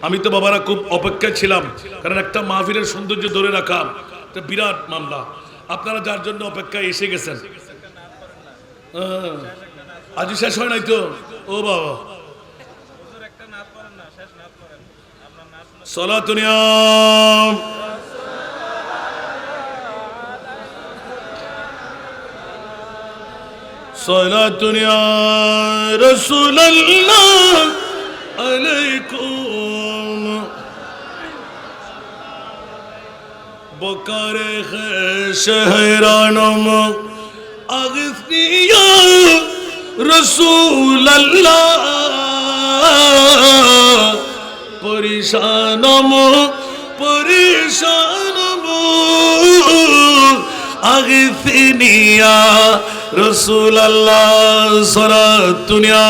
আমি তো বাবারা খুব অপেক্ষায় ছিলাম, কারণ একটা মাহফিলের সৌন্দর্য ধরে রাখা একটা বিরাট মামলা। আপনারা যার জন্য অপেক্ষায় এসে গেছেন, আজ শেষ হয় নাই তো? ও বাবা, সালাতুনিয়া সালাতুনিয়া রাসূলুল্লাহ আলাইকুম বকারে শহরানম আগসনিয়া রাসূলুল্লাহ পরিশানম পরিশানম আগসনিয়া রাসূলুল্লাহ সালাতুনিয়া।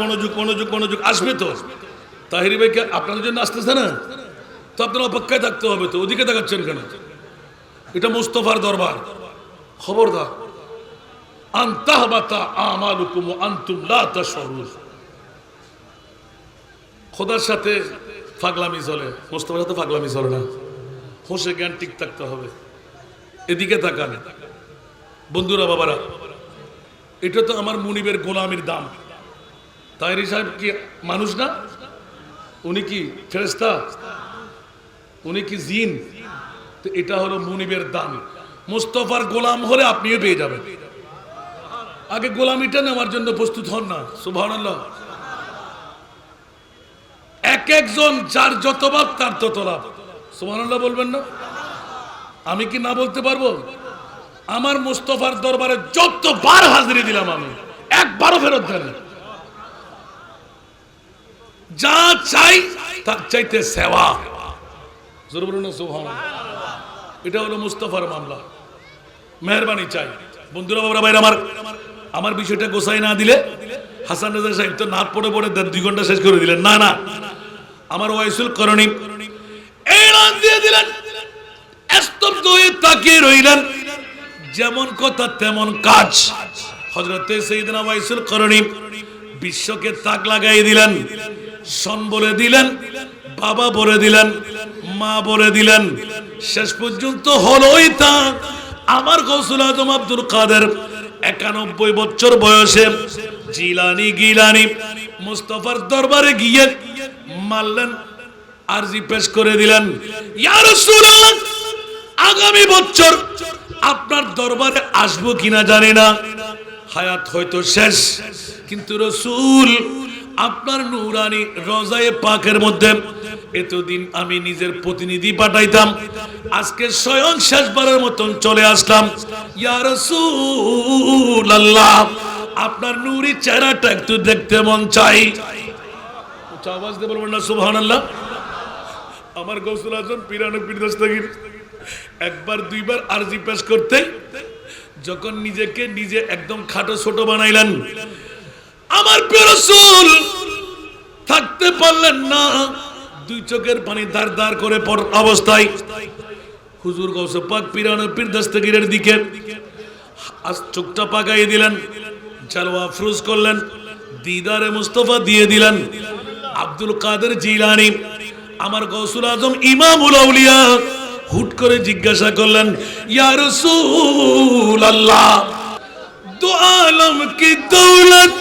মনোযোগ মনোযোগ মনোযোগ। আসবে তো তাহিরি ভাইকে আপনাদের জন্য আসতেছে না, তো আপনারা অপেক্ষায় থাকতে হবে। তো ওদিকে দেখাচ্ছেন কেন? এটা মুস্তাফার দরবার, খবরদার। আনতাহবাতা আমালুকুম ওয়া আনতুম লা তাশউরুন। খোদার সাথে পাগলামি চলে, মুস্তাফার সাথে পাগলামি চলে না। হোশে জ্ঞান ঠিক থাকতে হবে। এদিকে তাকান বন্ধুরা, বাবারা, এটা তো আমার মুনিবের গোলামির দাম। তাহিরি সাহেব কি মানুষ না? উনি কি ফেরেশতা? উনি কি জিন? তো এটা হলো মুনিবের দাম। মুস্তাফার গোলাম হলে আপনিও পেয়ে যাবেন। আগে গোলামিটা নেওয়ার জন্য প্রস্তুত হন না। সুবহানাল্লাহ। এক একজন যার যত বাপ তার তত লাভ। সুবহানাল্লাহ বলবেন না? আমি কি না বলতে পারবো? আমার মুস্তাফার দরবারে যতবার হাজিরি দিলাম আমি, একবারও ফেরত দেন। যা চাই তার চাইতে সেবা। জোরে বলুন না সুবহানাল্লাহ। এটা হলো মুস্তাফার মামলা। মেহরবানি চাই বন্ধুরা, বাবারা, ভাইরা আমার। আমার বিষয়টা গোছাই না দিলে হাসান রাজা সাহেব তো নাক পড়ে পড়ে 2 ঘন্টা শেষ করে দিলেন। না না, আমার ওয়াইসুল করণী এলান দিয়ে দিলেন। স্তব্ধ হয়ে তাকিয়ে রইলেন। যেমন কথা তেমন কাজ। হযরতে সাইয়েদনা ওয়াইসুল করণী বিশ্বকে তাক লাগাই দিলেন। সন বলে দিলেন, বাবা বলে দিলেন, মা বলে দিলেন। শেষ পর্যন্ত হলোই তা। আমার গৌসুল আজম আব্দুল কাদের 91 বছর বয়সে জিলানি গিলানি মুস্তাফার দরবারে গিয়ে মারলেন, আরজি পেশ করে দিলেন, ইয়া রাসূলুল্লাহ, আগামী বছর আপনার দরবারে আসবো কিনা জানি না, হায়াত হয়তো শেষ, কিন্তু রাসূল আপনার নূরানি রওজায়ে পাকের মধ্যে এতদিন আমি নিজের প্রতিনিধি পাঠাইতাম, আজকে স্বয়ং শেষবারের মতন চলে আসলাম। ইয়া রাসূলুল্লাহ, আপনার নূরি চেহারাটা একটু দেখতে মন চাই। উচ্চ আওয়াজ দিয়ে বলবেন না সুবহানাল্লাহ। আমার গৌসুল আজম পীরান পীর দস্তগীর একবার দুইবার আরজি পেশ করতে যখন নিজেকে নিজে একদম খাটো ছোট বানাইলেন, আমার প্রিয় রাসূল থাকতে পারলেন না। 2 চোখের পানি ধার ধার করে অবস্থায় হুজুর গৌসে পাক পীরান পীর দস্তগীরের দিকে চোখটা পাকাই দিলেন, জালওয়া আফরোজ করলেন, দিদারে মুস্তাফা দিয়ে দিলেন। আব্দুল কাদের জিলানী, আমার গৌসুল আজম ইমামুল আউলিয়া, হুট করে জিজ্ঞাসা করলেন, ইয়া রাসূলুল্লাহ, দো আলম কি দৌলত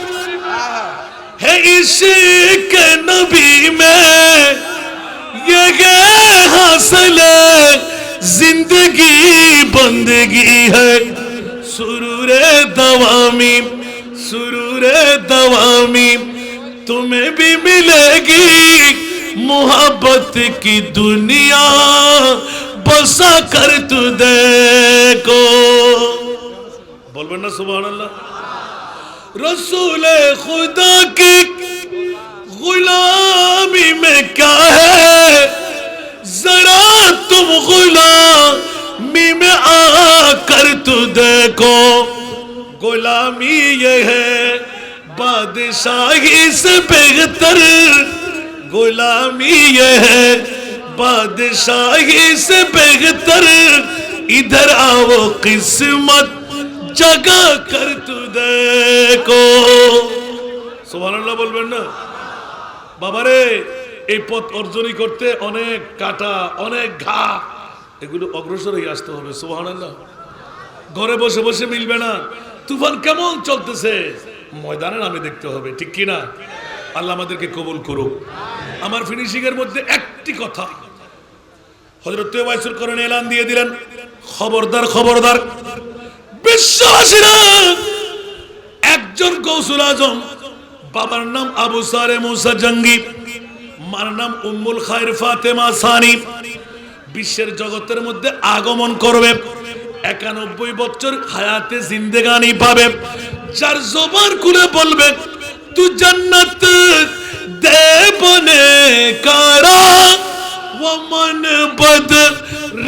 है इश्क नबी में, ये हासिल जिंदगी बंदगी है, सुरूरे दवामी सुरूरे दवामी तुम्हें भी मिलेगी, मोहब्बत की दुनिया बसा कर तू देखो। बोलबेन ना सुभान अल्लाह। रसूल खुदा की गुलामी में क्या है, जरा तुम गुलामी गुलामी में आकर तू देखो गुलामी ये है बादशाही से बेहतर गुलामी ये है बादशाही से बेहतर इधर आओ किस्मत जगा कर तू देखो सुबहानाल्लाह बोलবেন না বাবারে এই পথ অর্জনই করতে অনেক কাটা অনেক ঘা এগুলো অগ্রসর হয়ে আসতে হবে সুবহানাল্লাহ ঘরে বসে বসে মিলবে না তুফান কেমন চলতেছে ময়দানে নামে দেখতে হবে ঠিক কি না আল্লাহ আমাদেরকে কবুল করুক আমার ফিনিশিং এর মধ্যে একটি কথা হযরত ওয়াইসুল করণ এলান দিয়ে দিলেন খবরদার খবরদার বিশ্বাসীরা একজন গৌসুল আজম বাবার নাম আবু সারে মুসা জঙ্গি মার নাম উম্মুল খায়র ফাতেমা সানি বিশ্বের জগতের মধ্যে আগমন করবে 91 বছর হায়াতে জিন্দেগানি পাবে যার জবান খুলে বলবে তু জান্নাত দে বনে কারা ওয়া মান বদ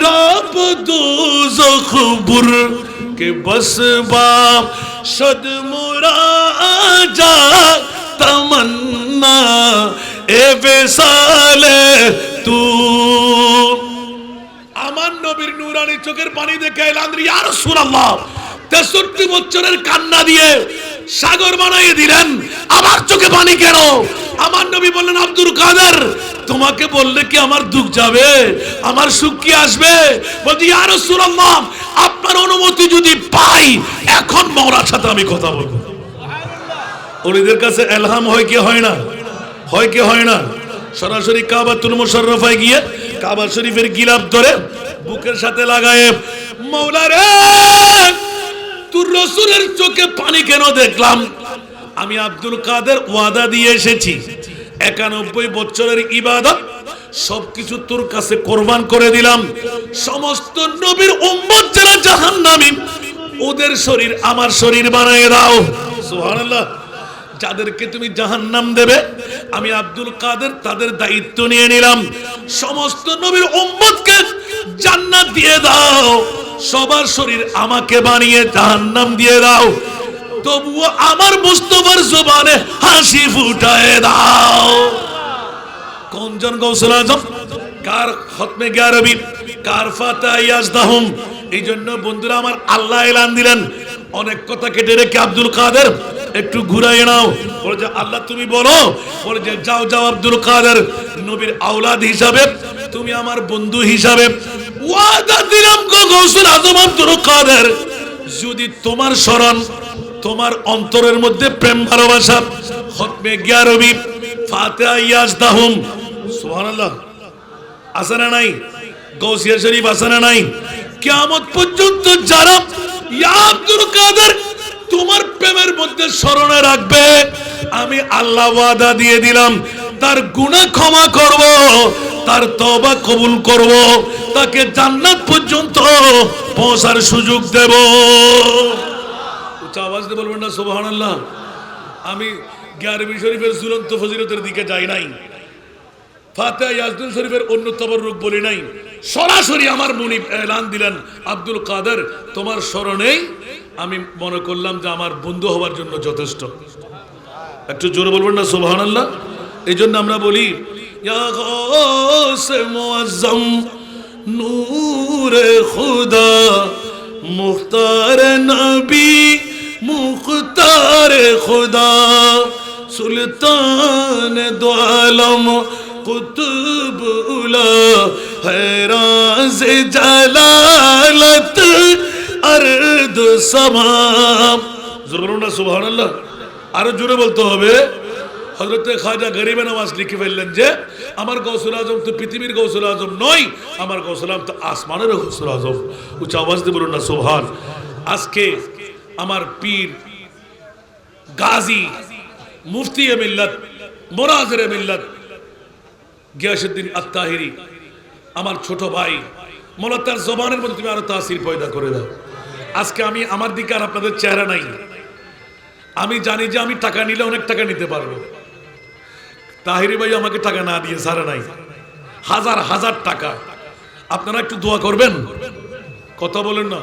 রাব দোজখ বুর কে বস বা শদ মুরাজা তমন্না এ বেসালে তু আমার নবীর নূরানি চোখের পানি দেখে এলান ইয়া রাসূলুল্লাহ 63 বছরের কান্না দিয়ে সাগর বানিয়ে দিলেন আমার চোখে পানি কেন আমার নবী বললেন আব্দুল কাদের তোমাকে বললে কি আমার দুঃখ যাবে আমার সুখ কি আসবে বলছি ইয়া রাসূলুল্লাহ আপনার অনুমতি যদি পাই এখন মওলার সাথে আমি কথা বলবো সুবহানাল্লাহ ওলিদের কাছে ইলহাম হয় কি হয় না হয় কি হয় না সরাসরি কাবাতুল মুশাররফায় গিয়ে কাবা শরীফের গিলাফ ধরে বুকের সাথে লাগায় মাওলা রে তোর রাসূলের চোখে পানি কেন দেখলাম আমি আব্দুল কাদের ওয়াদা দিয়ে এসেছি 91 বছরের ইবাদত সবকিছু তোর কাছে কুরবান করে দিলাম সমস্ত নবীর উম্মত যারা জাহান্নামী ওদের শরীর আমার শরীর বানিয়ে দাও সুবহানাল্লাহ যাদেরকে তুমি জাহান্নাম দেবে আমি আব্দুল কাদের তাদের দায়িত্ব নিয়ে নিলাম সমস্ত নবীর উম্মতকে জান্নাত দিয়ে দাও সবার শরীর আমাকে বানিয়ে জাহান্নাম দিয়ে দাও তবুও আমার মুস্তাফার জবানে হাসি ফুটায় দাও কোনজন গৌসুল আজম কার খতমে গ্যারবি কার ফাতিহা ইয়াজদাহুম এইজন্য বন্ধুরা আমার আল্লাহ এলান দিলেন অনেক কথা কেটে রেখে আব্দুল কাদের একটু ঘুরাই নাও বলে যে আল্লাহ তুমি বলো বলে যে যাও যাও আব্দুল কাদের নবীর আওলাদ হিসাবে তুমি আমার বন্ধু হিসাবে ওয়াদা দিলাম গো গৌসুল আজম আব্দুল কাদের যদি তোমার শরণ তোমার অন্তরের মধ্যে প্রেম ভালোবাসা খতমে গ্যারবি ফাতিহা ইয়াজদাহুম সুবহানাল্লাহ আছে না নাই গৌসিয়া শরীফ আছে না নাই কিয়ামত পর্যন্ত যারা ইয়া আব্দুল কাদের তোমার প্রেমের মধ্যে স্মরণে রাখবে আমি আল্লাহ ওয়াদা দিয়ে দিলাম তার গুনাহ ক্ষমা করব তার তওবা কবুল করব তাকে জান্নাত পর্যন্ত পৌঁছার সুযোগ দেব উচ্চ আওয়াজ দিয়ে বলবেন না সুবহানাল্লাহ আমি গ্যারবি শরীফের ঝুলন্ত ফজিলতের দিকে যাই নাই ফাতিহা ইয়াজদুল শরীফের অন্য তাবাররুক বলি নাই সরাসরি আমার মুনিব এলান দিলেন আব্দুল কাদের তোমার স্মরণেই আমি মনে করলাম যে আমার বন্ধু হওয়ার জন্য যথেষ্ট একটু জোরে বলবেন না সুবহানাল্লাহ এইজন্য আমরা বলি ইয়া গাউসে মুআজ্জম নূরে খুদা মুখতার নবী মুখতার খুদা সুলতান দো আলম কুতুব উলা हैराज जलालत अर्द समाम জোরে বলুন না সুবহানাল্লাহ আরো জোরে বলতে হবে হযরত খাজা গরিবে নওয়াজ লিখে ফেললেন যে আমার গৌসুল আজম তো পৃথিবীর গৌসুল আজম নয় আমার গৌসুল আজম তো আসমানের গৌসুল আজম উচ্চ আওয়াজ দিয়ে বলুন না সুবহান আজকে আমার পীর গাজী মুফতি এ মিল্লাত মুনাজির এ মিল্লাত গিয়াসউদ্দিন আত-তাহিরি আমার ছোট ভাই মোলা তার জবানের মধ্যে তুমি আরো তাসির পয়দা করে দাও আজকে আমি আমার দিকে আর আপনাদের চেহারা নাই আমি জানি যে আমি টাকা নিলে অনেক টাকা নিতে পারবো তাহিরি ভাই আমাকে টাকা না দিয়ে ছাড়া নাই হাজার হাজার টাকা আপনারা একটু দোয়া করবেন কথা বলেন না।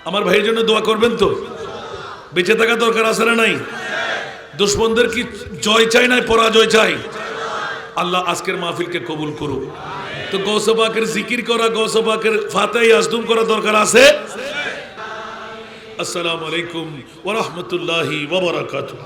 আমার ভাইয়ের জন্য দোয়া করবেন তো? বেঁচে থাকা দরকার আছে না নাই? দুশ্মনদের কি জয় চাই না পরাজয় চাই? আল্লাহ আজকের মাহফিলকে কবুল করুক। তো গৌস পাকের জিকির করা, গৌস পাকের ফাতিহা ইয়াজদুম করা দরকার আছে। আসসালামু আলাইকুম ওয়া রাহমাতুল্লাহি ওয়া বারাকাতুহু।